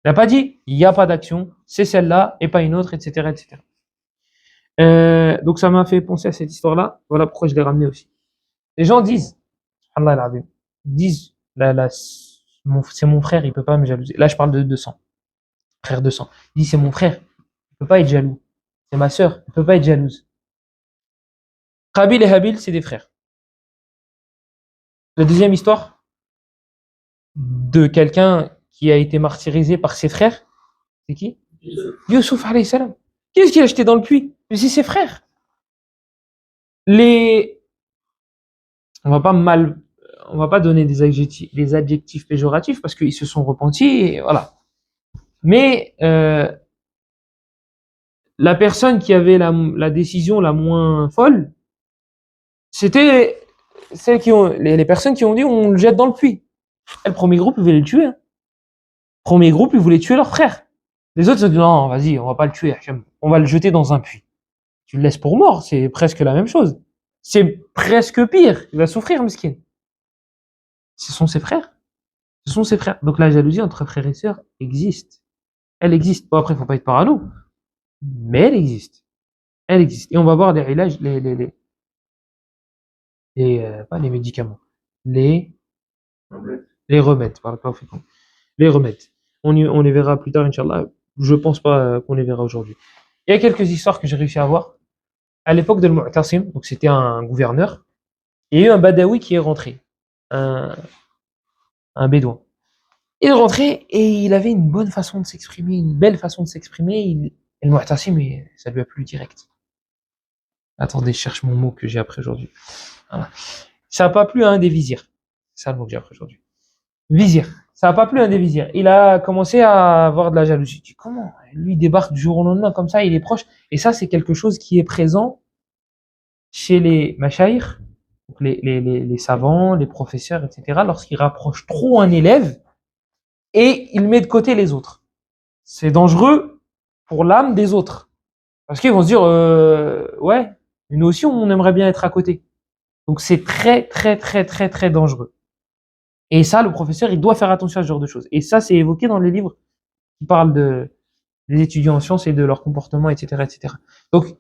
S1: Il n'a pas dit, il n'y a pas d'action, c'est celle-là et pas une autre, etc., etc. Donc ça m'a fait penser à cette histoire-là. Voilà pourquoi je l'ai ramené aussi. Les gens disent, subhanallah al-azim, ils disent, c'est mon frère, il peut pas me jalouser. Là, je parle de sang, frère de sang. Il dit, c'est mon frère, il peut pas être jaloux. C'est ma sœur, il peut pas être jalouse. Qabil et Habil, c'est des frères. La deuxième histoire de quelqu'un qui a été martyrisé par ses frères, c'est qui? Youssouf alayhi salam. Qu'est-ce qu'il a jeté dans le puits? Mais c'est ses frères. On va pas on va pas donner des adjectifs péjoratifs parce qu'ils se sont repentis et voilà. Mais la personne qui avait la décision la moins folle, c'était les personnes qui ont dit on le jette dans le puits. Et le premier groupe, ils voulaient le tuer. Hein. Le premier groupe, ils voulaient tuer leur frère. Les autres, ils ont dit non, vas-y, on va pas le tuer, on va le jeter dans un puits. Tu le laisses pour mort, c'est presque la même chose. C'est presque pire. Il va souffrir, miskin. Ce sont ses frères. Ce sont ses frères. Donc la jalousie entre frères et sœurs existe. Elle existe. Bon, après, faut pas être parano. Mais elle existe. Elle existe. Et on va voir les ilages, pas les médicaments. Les remèdes. Les remèdes. On les verra plus tard, Inch'Allah. Je pense pas qu'on les verra aujourd'hui. Il y a quelques histoires que j'ai réussi à voir. À l'époque de Mu'tasim, donc c'était un gouverneur, il y a eu un badawi qui est rentré. Un bédouin. Il est rentré et il avait une bonne façon de s'exprimer, une belle façon de s'exprimer. Et le Mu'tasim, ça lui a plu direct. Attendez, je cherche mon mot que j'ai appris aujourd'hui. Voilà. Ça n'a pas plu à un des vizirs. C'est ça le mot que j'ai appris aujourd'hui. Vizir. Ça n'a pas plu à un des vizirs. Il a commencé à avoir de la jalousie. Tu dis, comment? Lui débarque du jour au lendemain comme ça, il est proche. Et ça, c'est quelque chose qui est présent chez les machaïrs, donc les savants, les professeurs, etc. Lorsqu'ils rapprochent trop un élève et il met de côté les autres. C'est dangereux pour l'âme des autres. Parce qu'ils vont se dire, ouais, nous aussi, on aimerait bien être à côté. Donc c'est très, très, très, très, très dangereux. Et ça, le professeur, il doit faire attention à ce genre de choses. Et ça, c'est évoqué dans les livres qui parlent des étudiants en sciences et de leur comportement, etc., etc. Donc,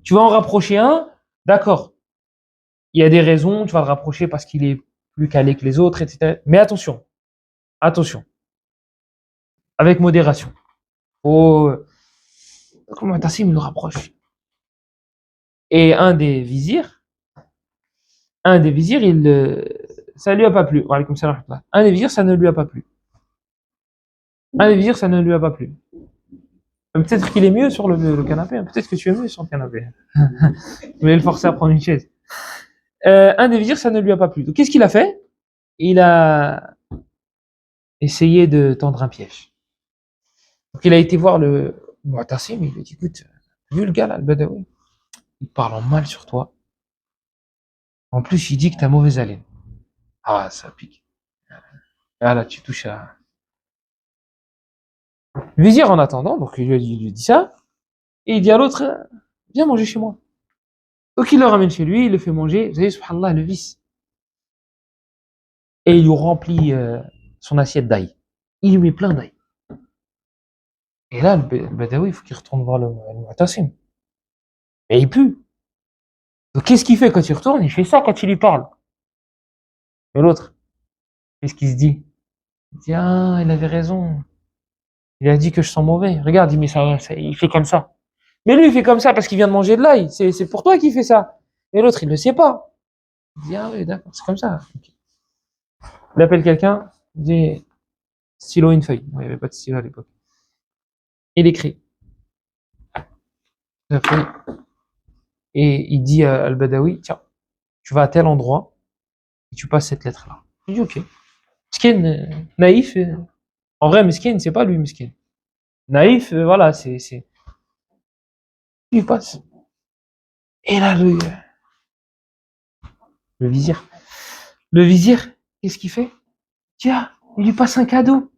S1: tu vas en rapprocher un, d'accord. Il y a des raisons, tu vas le rapprocher parce qu'il est plus calé que les autres, etc. Mais attention, attention. Avec modération. Faut, comment Tassim le rapproche. Et un des vizirs, ça lui a pas plu. Un des vizirs, ça ne lui a pas plu. Un des vizirs, ça ne lui a pas plu. Peut-être qu'il est mieux sur le canapé. Hein. Peut-être que tu es mieux sur le canapé. Je vais le forcer à prendre une chaise. Un des vizirs, ça ne lui a pas plu. Donc, qu'est-ce qu'il a fait? Il a essayé de tendre un piège. Donc, il a été voir le Mu'tasim, il lui a dit, écoute, vu le gars là, le Badawi, il parle en mal sur toi. En plus, il dit que t'as mauvaise haleine. Ah, ça pique. Ah là, tu touches à... Le vizir, en attendant, donc il lui dit ça, et il dit à l'autre, viens manger chez moi. Donc il le ramène chez lui, il le fait manger, vous savez, subhanallah, le vice. Et il lui remplit son assiette d'ail. Il lui met plein d'ail. Et là, le Badawi, il faut qu'il retourne voir le Mu'tasim. Mais il pue. Donc qu'est-ce qu'il fait quand il retourne? Il fait ça quand il lui parle. Et l'autre, qu'est-ce qu'il se dit? Il dit, ah, il avait raison. Il a dit que je sens mauvais. Regarde, il met ça, il fait comme ça. Mais lui, il fait comme ça parce qu'il vient de manger de l'ail. C'est pour toi qu'il fait ça. Et l'autre, il ne le sait pas. Il dit, ah oui, d'accord, c'est comme ça. Okay. Il appelle quelqu'un, il dit, stylo, une feuille. Il n'y avait pas de stylo à l'époque. Il écrit. La feuille. Et il dit à Al-Badawi, tiens, tu vas à tel endroit et tu passes cette lettre-là. Il dit, ok. Miskin, naïf. En vrai, Miskin, c'est pas lui, Miskin. Naïf, voilà, c'est. Il passe. Et là, le vizir. Le vizir, qu'est-ce qu'il fait? Tiens, il lui passe un cadeau.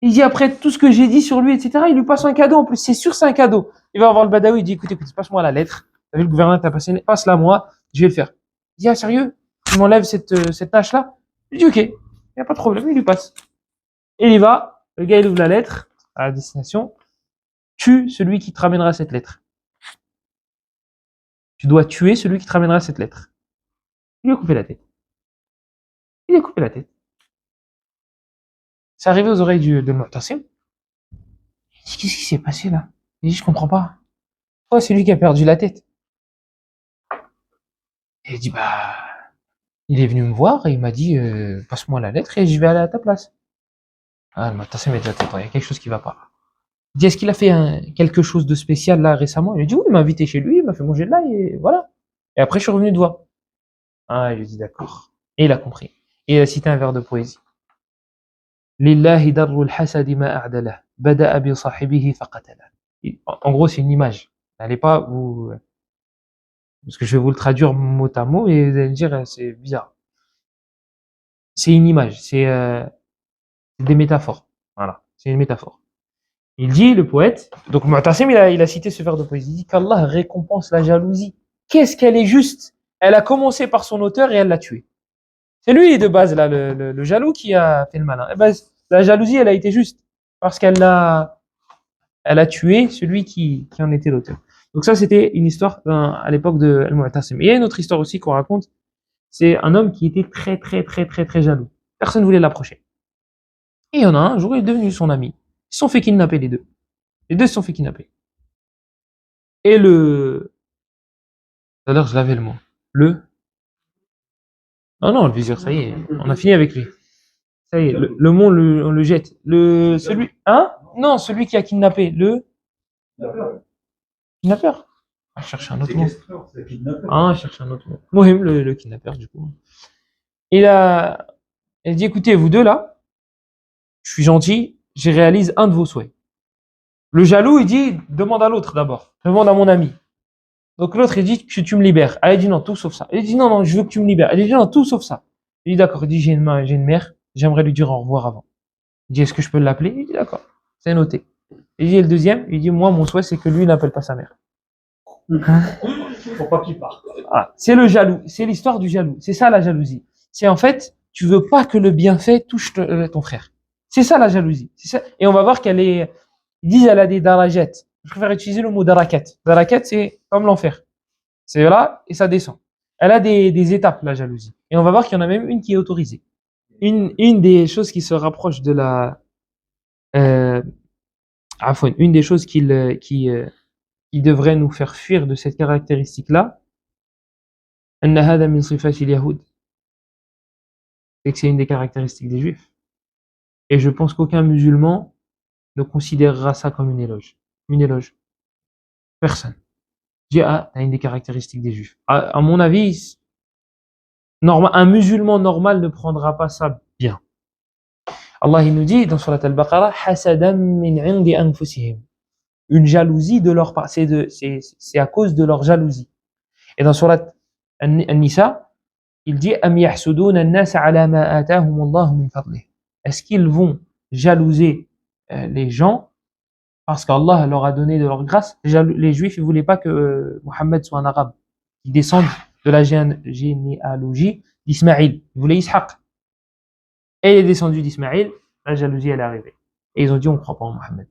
S1: Il dit après tout ce que j'ai dit sur lui, etc., il lui passe un cadeau en plus. C'est sûr, c'est un cadeau. Il va voir le Badawi, il dit écoute, passe-moi la lettre. T'as vu, le gouverneur t'a passé, passe-la moi, je vais le faire. Il dit ah, sérieux? Tu m'enlèves cette tâche-là? Il dit ok, il n'y a pas de problème, il lui passe. Et il y va, le gars il ouvre la lettre à la destination, tue celui qui te ramènera cette lettre. Tu dois tuer celui qui te ramènera cette lettre. Il lui a coupé la tête. Il lui a coupé la tête. C'est arrivé aux oreilles de Mu'tasim. Il dit qu'est-ce qui s'est passé là? Il dit je comprends pas. Pourquoi c'est lui qui a perdu la tête? Et il dit bah il est venu me voir et il m'a dit passe-moi la lettre et je vais aller à ta place. Ah le Mu'tasim m'a dit attends, il y a quelque chose qui va pas. Il dit est-ce qu'il a fait quelque chose de spécial là récemment? Il lui dit oui, il m'a invité chez lui, il m'a fait manger de là et voilà. Et après je suis revenu te voir. Ah il lui dit d'accord. Et il a compris. Et il a cité un vers de poésie. Lillahi darrul hasadi ma a'dalah, bada'a bi sahibihi faqatala. En gros, c'est une image. N'allez pas vous, parce que je vais vous le traduire mot à mot et vous allez me dire c'est bizarre. C'est une image, c'est des métaphores. Voilà, c'est une métaphore. Il dit, le poète, donc Mu'tasim, il a cité ce vers de poésie, il dit qu'Allah récompense la jalousie. Qu'est-ce qu'elle est juste? Elle a commencé par son auteur et elle l'a tué. C'est lui de base là, le jaloux qui a fait le malin. Eh ben, la jalousie, elle a été juste parce elle a tué celui qui en était l'auteur. Donc ça, c'était une histoire à l'époque de Al-Mu'tasim. Il y a une autre histoire aussi qu'on raconte. C'est un homme qui était très, très, très, très, très jaloux. Personne ne voulait l'approcher. Et il y en a un jour, il est devenu son ami. Ils se sont fait kidnapper les deux. Les deux se sont fait kidnapper. Et tout à l'heure, je l'avais le mot. Non, non, le vizir, ça y est. On a fini avec lui. Ça y est. Le mot, on le jette. Celui, hein? Non, celui qui a kidnappé. Kidnappeur. Ah, je cherche un autre mot. Ah, je cherche un autre mot. Mohim, le kidnappeur, du coup. Il a dit, écoutez, vous deux là, je suis gentil, je réalise un de vos souhaits. Le jaloux, il dit, demande à l'autre d'abord. Demande à mon ami. Donc l'autre, il dit que tu me libères. Elle dit non, tout sauf ça. Il dit non, non, je veux que tu me libères. Elle dit non, tout sauf ça. Il dit d'accord. Il dit j'ai une mère, j'aimerais lui dire au revoir avant. Il dit est-ce que je peux l'appeler? Il dit d'accord, c'est noté. Il dit le deuxième, il dit moi mon souhait c'est que lui n'appelle pas sa mère.
S2: Faut pas qu'il parte.
S1: Ah, c'est le jaloux, c'est l'histoire du jaloux. C'est ça la jalousie. C'est en fait, tu veux pas que le bienfait touche ton frère. C'est ça la jalousie. C'est ça. Et on va voir qu'elle est, ils disent elle a des darajat. Je préfère utiliser le mot darakat. Darakat c'est comme l'enfer. C'est là et ça descend. Elle a des étapes la jalousie. Et on va voir qu'il y en a même une qui est autorisée. Une des choses qui se rapproche de la une des choses qui devrait nous faire fuir de cette caractéristique-là, أن هذا من صفات اليهود. C'est que c'est une des caractéristiques des juifs. Et je pense qu'aucun musulman ne considérera ça comme une éloge. Une éloge. Personne. Je dis, ah, t'as une des caractéristiques des juifs. À mon avis, un musulman normal ne prendra pas ça bien. Allah il nous dit dans Surat Al-Baqarah, hasadan min 'indi anfusihim. Une jalousie de leur part. C'est à cause de leur jalousie. Et dans Surat An-Nisa, il dit am yahsuduna an-nas 'ala ma atahum Allah min fadlih. Est-ce qu'ils vont jalouser les gens parce qu'Allah leur a donné de leur grâce? Les juifs, ils voulaient pas que Mohammed soit un arabe qui descende de la généalogie d'Ismaïl. Ils voulaient Ishaq. Et il est descendu d'Ismaïl, la jalousie elle est arrivée. Et ils ont dit on ne croit pas en Mohammed.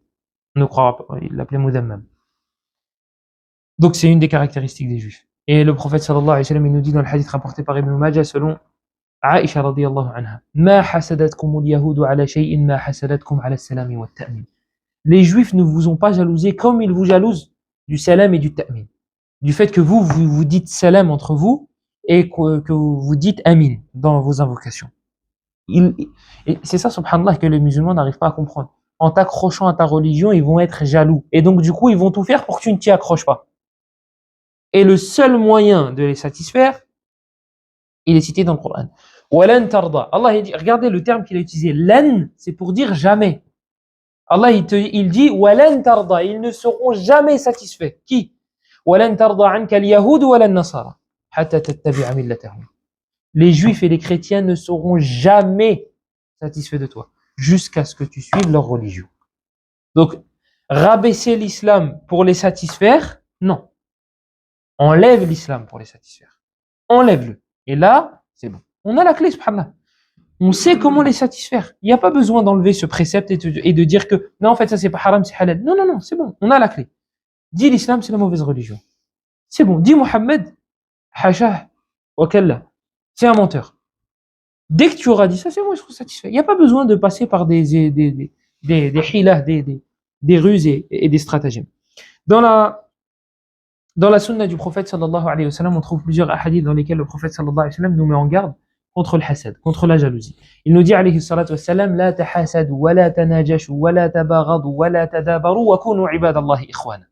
S1: On ne croit pas. Ils l'appelaient Mudammam. Donc c'est une des caractéristiques des juifs. Et le prophète sallallahu alayhi wa sallam, il nous dit dans le hadith rapporté par Ibn Majah selon Aïcha radiyallahu anha, Ma hasadatkum al-yahudu ala shay'in ma hasadatkum ala salami wa ta'min. Les juifs ne vous ont pas jalousé comme ils vous jalousent du salam et du ta'min. Du fait que vous dites salam entre vous et que vous dites amin dans vos invocations. Et c'est ça, subhanallah, que les musulmans n'arrivent pas à comprendre. En t'accrochant à ta religion, ils vont être jaloux. Et donc, du coup, ils vont tout faire pour que tu ne t'y accroches pas. Et le seul moyen de les satisfaire, il est cité dans le Coran. Walan tarda. Allah, il dit, regardez le terme qu'il a utilisé. Lan, c'est pour dire jamais. Allah, il dit, walan tarda. Ils ne seront jamais satisfaits. Qui? Walan tarda anka al-yahud walan nasara. Hatta tattabi'a millatahum. Les juifs et les chrétiens ne seront jamais satisfaits de toi, jusqu'à ce que tu suives leur religion. Donc, rabaisser l'islam pour les satisfaire, non. Enlève l'islam pour les satisfaire. Enlève-le. Et là, c'est bon. On a la clé, subhanallah. On sait comment les satisfaire. Il n'y a pas besoin d'enlever ce précepte et de dire que, non, en fait, ça c'est pas haram, c'est halal. Non, non, non, c'est bon. On a la clé. Dis l'islam, c'est la mauvaise religion. C'est bon. Dis Mohammed, hachah, wakalla. C'est un menteur. Dès que tu auras dit ça, c'est bon, je serai satisfait. Il n'y a pas besoin de passer par des hilah, des ruses et des stratagèmes. Dans la sunna du prophète sallallahu alayhi wa sallam, on trouve plusieurs hadiths dans lesquels le prophète sallallahu alayhi wa sallam nous met en garde contre le hasad, contre la jalousie. Il nous dit alayhi salatu wa sallam, la tahasadu, wa la tanajashu, wa la tabaghadu, wa la tadabaru, wa kunu ibadallahi ikhwana.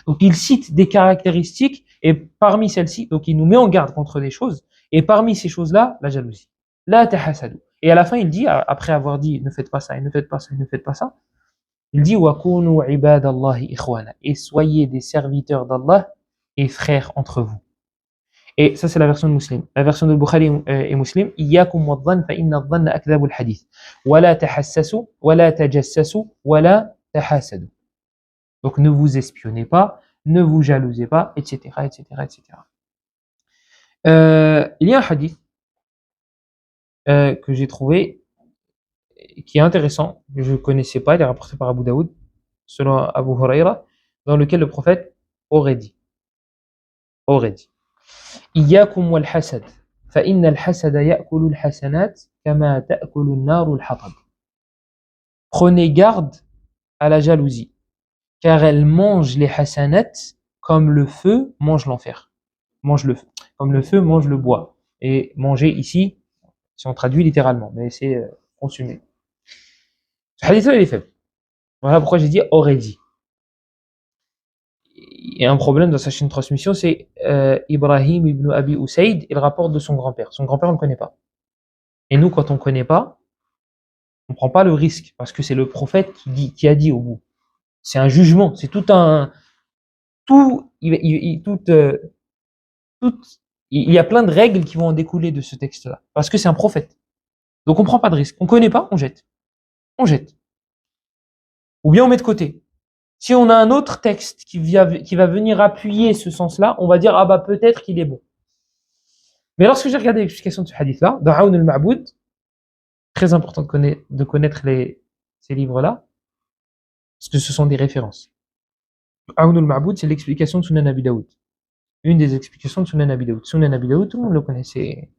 S1: Donc il cite des caractéristiques et parmi celles-ci, donc il nous met en garde contre des choses et parmi ces choses-là, la jalousie. La tahasadu. Et à la fin, il dit, après avoir dit ne faites pas ça, et ne faites pas ça, et ne faites pas ça, il dit wa kunu ibadallahi ikhwana. Et soyez des serviteurs d'Allah et frères entre vous. Et ça, c'est la version de Muslim. La version de Bukhari et Muslim, Iyyakum wadh-dhann fa inna adh-dhanna akdhabul hadith. Wa la tahassasu, wa la tajassasu, wa la tahasadu. Donc ne vous espionnez pas, ne vous jalousez pas, etc., etc., etc. Il y a un hadith que j'ai trouvé qui est intéressant, que je ne connaissais pas, il est rapporté par Abu Daoud, selon Abu Huraira, dans lequel le prophète aurait dit Iyyakum wal hasad, fa inna al hasada ya'kulu al hasanat kama ta'kulu an-naru al hatab. Prenez garde à la jalousie, car elle mange les hasanat comme le feu mange l'enfer. Mange le feu. Comme le feu mange le bois. Et manger ici, si on traduit littéralement, mais c'est consommer. Ce hadith-là, il est faible. Voilà pourquoi j'ai dit aurait dit. Il y a un problème dans sa chaîne de transmission, c'est Ibrahim ibn Abi Usaid, il rapporte de son grand-père. Son grand-père, on ne connaît pas. Et nous, quand on ne connaît pas, on ne prend pas le risque, parce que c'est le prophète qui a dit au bout. C'est un jugement, c'est tout un... il y a plein de règles qui vont en découler de ce texte-là, parce que c'est un prophète. Donc on ne prend pas de risque. On ne connaît pas, on jette. On jette. Ou bien on met de côté. Si on a un autre texte qui va venir appuyer ce sens-là, on va dire, ah bah peut-être qu'il est bon. Mais lorsque j'ai regardé l'explication de ce hadith-là, dans Aoun al-Ma'boud, très important de connaître ces livres-là, parce que ce sont des références. Aoun al-Ma'boud, c'est l'explication de Sunan Abi Daoud. Une des explications de Sunan Abi Daoud. Sunan Abi Daoud, tout le monde le connaît, c'est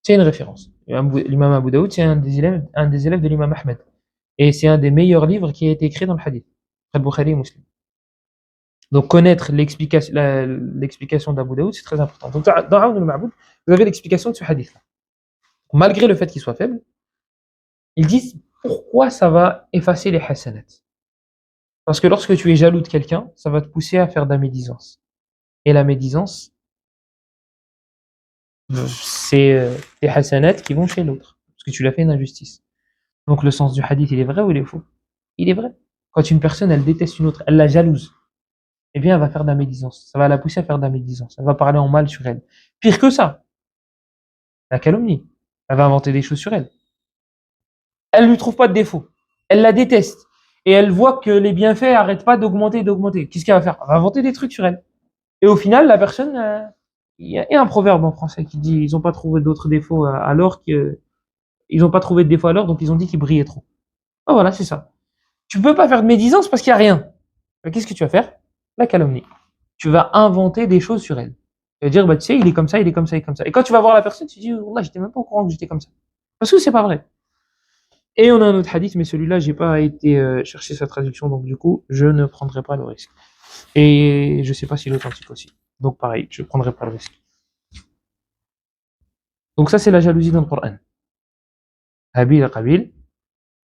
S1: une référence. L'imam Abu Daoud, c'est un des élèves de l'imam Ahmed. Et c'est un des meilleurs livres qui a été écrit dans le hadith. Après Bukhari et Muslim. Donc connaître l'explication d'Abu Daoud, c'est très important. Donc dans Aoun al-Ma'boud, vous avez l'explication de ce hadith-là. Malgré le fait qu'il soit faible, ils disent pourquoi ça va effacer les hasanat. Parce que lorsque tu es jaloux de quelqu'un, ça va te pousser à faire de la médisance. Et la médisance, c'est les hasanat qui vont chez l'autre. Parce que tu l'as fait une injustice. Donc le sens du hadith, il est vrai ou il est faux? Il est vrai. Quand une personne, elle déteste une autre, elle la jalouse, eh bien, elle va faire de la médisance. Ça va la pousser à faire de la médisance. Elle va parler en mal sur elle. Pire que ça, la calomnie. Elle va inventer des choses sur elle. Elle lui trouve pas de défaut. Elle la déteste. Et elle voit que les bienfaits n'arrêtent pas d'augmenter. Qu'est-ce qu'elle va faire? Elle va inventer des trucs sur elle. Et au final, la personne... Il y a un proverbe en français qui dit ils n'ont pas trouvé d'autres défauts alors que... Ils n'ont pas trouvé de défaut alors, donc ils ont dit qu'ils brillaient trop. Oh, voilà, c'est ça. Tu peux pas faire de médisance parce qu'il n'y a rien. Mais qu'est-ce que tu vas faire? La calomnie. tu vas inventer des choses sur elle. Tu vas dire, bah, tu sais, il est comme ça, il est comme ça, il est comme ça. Et quand tu vas voir la personne, tu te dis, Wallah, j'étais même pas au courant que j'étais comme ça. Parce que c'est pas vrai. Et on a un autre hadith, mais celui-là, j'ai pas été chercher sa traduction, donc du coup, je ne prendrai pas le risque. Et je sais pas s'il est authentique aussi. Donc pareil, je prendrai pas le risque. Donc ça, c'est la jalousie dans le Coran. Habil et Qabil,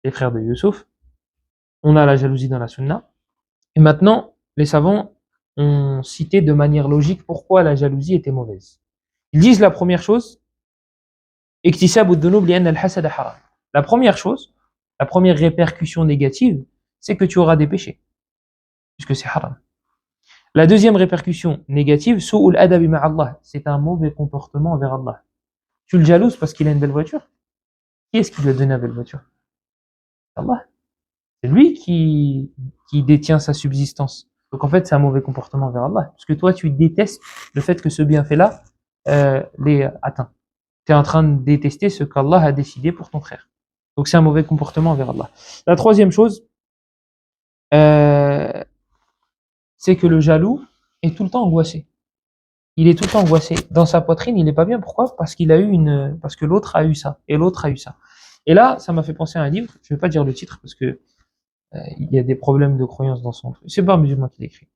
S1: les frères de Youssouf. On a la jalousie dans la Sunna. Et maintenant, les savants ont cité de manière logique pourquoi la jalousie était mauvaise. Ils disent la première chose, اكتساب الذنوب لأن الحسد حرام. La première chose, la première répercussion négative, c'est que tu auras des péchés, puisque c'est haram. La deuxième répercussion négative, سوء الأدب مع الله, c'est un mauvais comportement envers Allah. Tu le jalouses parce qu'il a une belle voiture. Qui est-ce qui lui a donné une belle voiture? Allah. C'est lui qui détient sa subsistance. Donc en fait, c'est un mauvais comportement envers Allah. Parce que toi, tu détestes le fait que ce bienfait-là l'ait atteint. Tu es en train de détester ce qu'Allah a décidé pour ton frère. Donc c'est un mauvais comportement envers Allah. La troisième chose, c'est que le jaloux est tout le temps angoissé. Il est tout le temps angoissé. Dans sa poitrine, il n'est pas bien. Pourquoi? Parce que l'autre a eu ça. Et l'autre a eu ça. Et là, ça m'a fait penser à un livre. Je ne vais pas dire le titre parce que il y a des problèmes de croyance dans son truc. C'est pas un musulman qui l'écrit.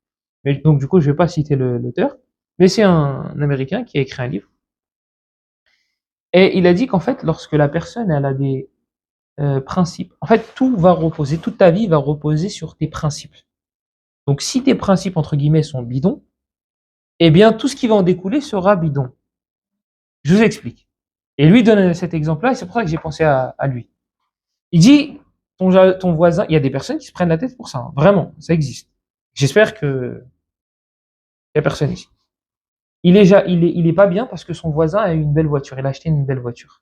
S1: Mais donc du coup, je vais pas citer l'auteur, mais c'est un Américain qui a écrit un livre. Et il a dit qu'en fait, lorsque la personne elle a des principes, en fait, tout va reposer, toute ta vie va reposer sur tes principes. Donc si tes principes entre guillemets sont bidons, eh bien tout ce qui va en découler sera bidon. Je vous explique. Et lui donne cet exemple-là, et c'est pour ça que j'ai pensé à lui. Il dit ton voisin, il y a des personnes qui se prennent la tête pour ça, hein. Vraiment, ça existe. J'espère que il y a personne ici. Il est pas bien parce que son voisin a une belle voiture, il a acheté une belle voiture.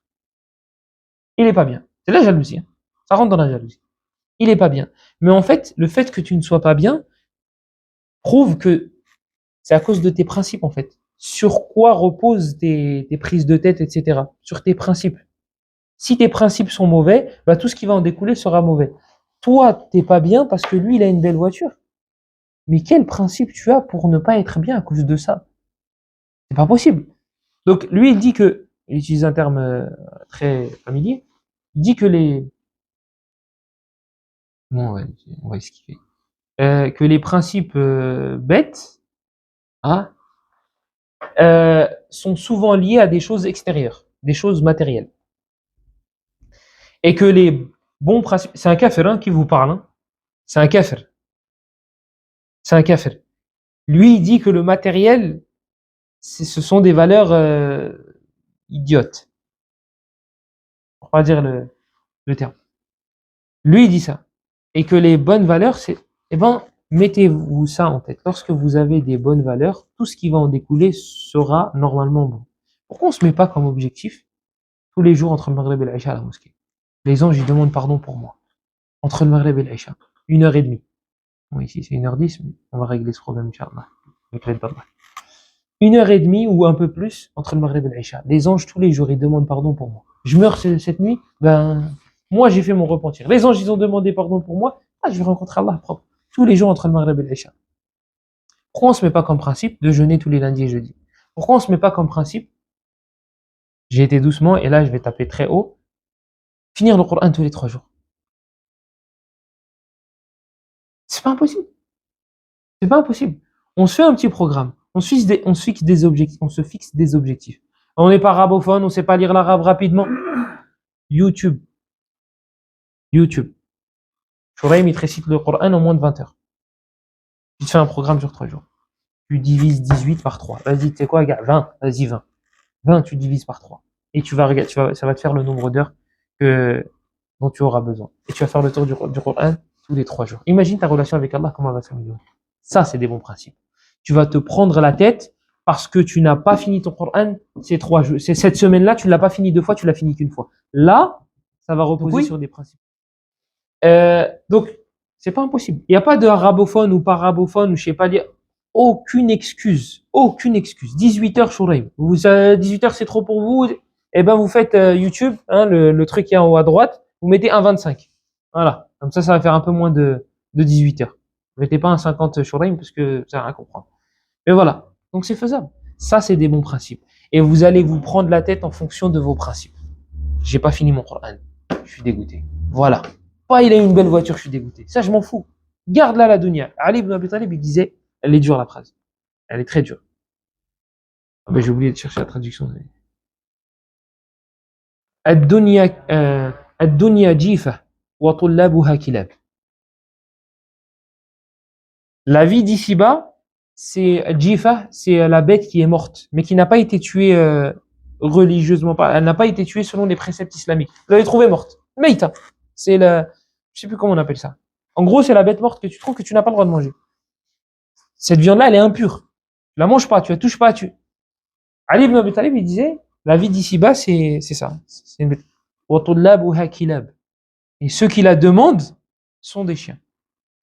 S1: Il est pas bien. C'est la jalousie, hein. Ça rentre dans la jalousie. Il est pas bien. Mais en fait, le fait que tu ne sois pas bien prouve que c'est à cause de tes principes, en fait. Sur quoi reposent tes prises de tête, etc. Sur tes principes. Si tes principes sont mauvais, bah, tout ce qui va en découler sera mauvais. Toi, t'es pas bien parce que lui, il a une belle voiture. Mais quel principe tu as pour ne pas être bien à cause de ça? C'est pas possible. Donc, lui, il dit que, il utilise un terme très familier, il dit que bon, on va esquiver, que les principes bêtes, hein, sont souvent liés à des choses extérieures, des choses matérielles. Et que les bons principes, c'est un kafir hein, qui vous parle, hein. C'est un kafir. C'est un kafir. Lui, il dit que le matériel, ce sont des valeurs idiotes. Pour pas dire le terme. Lui, il dit ça. Et que les bonnes valeurs, c'est, eh ben, mettez-vous ça en tête. Lorsque vous avez des bonnes valeurs, tout ce qui va en découler sera normalement bon. Pourquoi on se met pas comme objectif tous les jours entre le Maghreb et l'Aïcha à la mosquée? Les anges, ils demandent pardon pour moi. Entre le Maghreb et l'Aïcha. 1h30. Bon, ici, c'est 1h10, mais on va régler ce problème, Inch'Allah. 1h30 ou un peu plus entre le Maghreb et l'Aïcha. Les anges, tous les jours, ils demandent pardon pour moi. Je meurs cette nuit, ben, moi, j'ai fait mon repentir. Les anges, ils ont demandé pardon pour moi. Ah, je vais rencontrer Allah propre. Tous les jours entre le Maghreb et l'Aïcha. Pourquoi on se met pas comme principe de jeûner tous les lundis et jeudis? Pourquoi on se met pas comme principe, j'ai été doucement et là, je vais taper très haut, finir le Coran tous les 3 jours? C'est pas impossible. C'est pas impossible. On se fait un petit programme. On se fixe des objectifs. On se fixe des objectifs. On n'est pas arabophone, on sait pas lire l'arabe rapidement. YouTube. YouTube. Shuraim, il te récite le Coran en moins de 20 heures. Tu te fais un programme sur 3 jours. Tu divises 18 par 3. Vas-y, tu sais quoi, gars? 20. Vas-y, 20. 20, tu divises par 3. Et tu vas regarder, ça va te faire le nombre d'heures dont tu auras besoin. Et tu vas faire le tour du Coran tous les 3 jours. Imagine ta relation avec Allah, comment elle va s'améliorer. Ça, c'est des bons principes. Tu vas te prendre la tête parce que tu n'as pas fini ton Coran ces 3 jours. Cette semaine-là, tu ne l'as pas fini 2 fois, tu l'as fini qu'une fois. Là, ça va reposer sur des principes. Donc, c'est pas impossible. Il n'y a pas de arabophone ou parabophone ou je sais pas dire. Aucune excuse. Aucune excuse. 18h Shuraim. 18h c'est trop pour vous. Eh ben, vous faites YouTube, hein, le truc qui est en haut à droite. Vous mettez 1,25. Voilà. Comme ça va faire un peu moins de 18h. Vous mettez pas un 50 Shuraim parce que ça n'a rien à comprendre. Mais voilà. Donc c'est faisable. Ça, c'est des bons principes. Et vous allez vous prendre la tête en fonction de vos principes. J'ai pas fini mon Coran. Je suis dégoûté. Voilà. Pas il a une belle voiture, je suis dégoûté. Ça, je m'en fous. Garde-la la dunya. Ali ibn Abi Talib, il disait, elle est dure la phrase. Elle est très dure. Ah ben, j'ai oublié de chercher la traduction. الدنيا الدنيا جيفة وطلابها كلاب. La vie d'ici-bas, c'est Jifa, c'est la bête qui est morte, mais qui n'a pas été tuée religieusement. Elle n'a pas été tuée selon les préceptes islamiques. Vous l'avez trouvée morte. Meïta. C'est la, je sais plus comment on appelle ça. En gros, c'est la bête morte que tu trouves que tu n'as pas le droit de manger. Cette viande-là, elle est impure. Tu la manges pas, tu la touches pas, tu. Ali ibn Abi Talib, il disait, la vie d'ici-bas, c'est ça. C'est une bête. وَطُلَّابُهَا كِلَابٌ. Et ceux qui la demandent sont des chiens.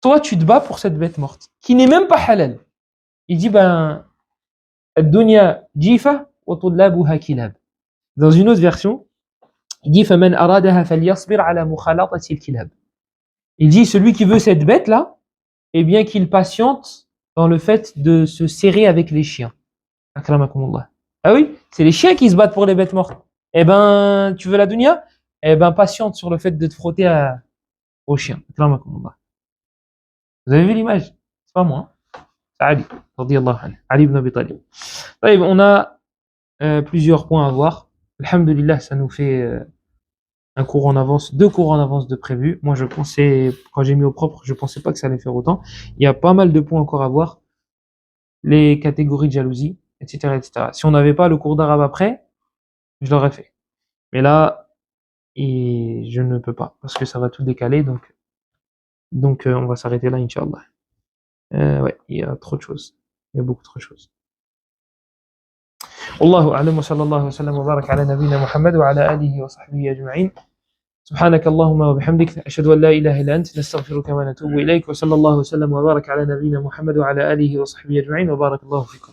S1: Toi, tu te bats pour cette bête morte, qui n'est même pas halal. Il dit, ben, الدنيا جيفة وطلابها كلاب. Dans une autre version, il dit, فَمَنْ أَرَادَهَا فَلْيَصْبِرْ عَلَى مُخَالَطَةِ الكلاب. Il dit, celui qui veut cette bête-là, eh bien qu'il patiente dans le fait de se serrer avec les chiens. Akramakumullah. Ah oui, c'est les chiens qui se battent pour les bêtes mortes. Eh ben, tu veux la dunya? Eh ben, patiente sur le fait de te frotter aux chiens. Akramakumullah. Vous avez vu l'image? C'est pas moi. C'est Ali, radiyallahu anhu. Ali ibn Abi Talib. On a plusieurs points à voir. Alhamdulillah, ça nous fait un cours en avance, 2 cours en avance de prévu. Moi, je pensais, quand j'ai mis au propre, je pensais pas que ça allait faire autant. Il y a pas mal de points encore à voir. Les catégories de jalousie, etc., etc. Si on n'avait pas le cours d'arabe après, je l'aurais fait. Mais là, je ne peux pas, parce que ça va tout décaler, donc on va s'arrêter là, Inch'Allah. Ouais, il y a trop de choses. Il y a beaucoup trop de choses. والله أعلم وصلى الله وسلم وبارك على نبينا محمد وعلى آله وصحبه أجمعين. سبحانك اللهم وبحمدك أشهد أن لا إله إلا أنت نستغفرك ونتوب إليك وصلى الله وسلم وبارك على نبينا محمد وعلى آله وصحبه أجمعين وبارك الله فيكم.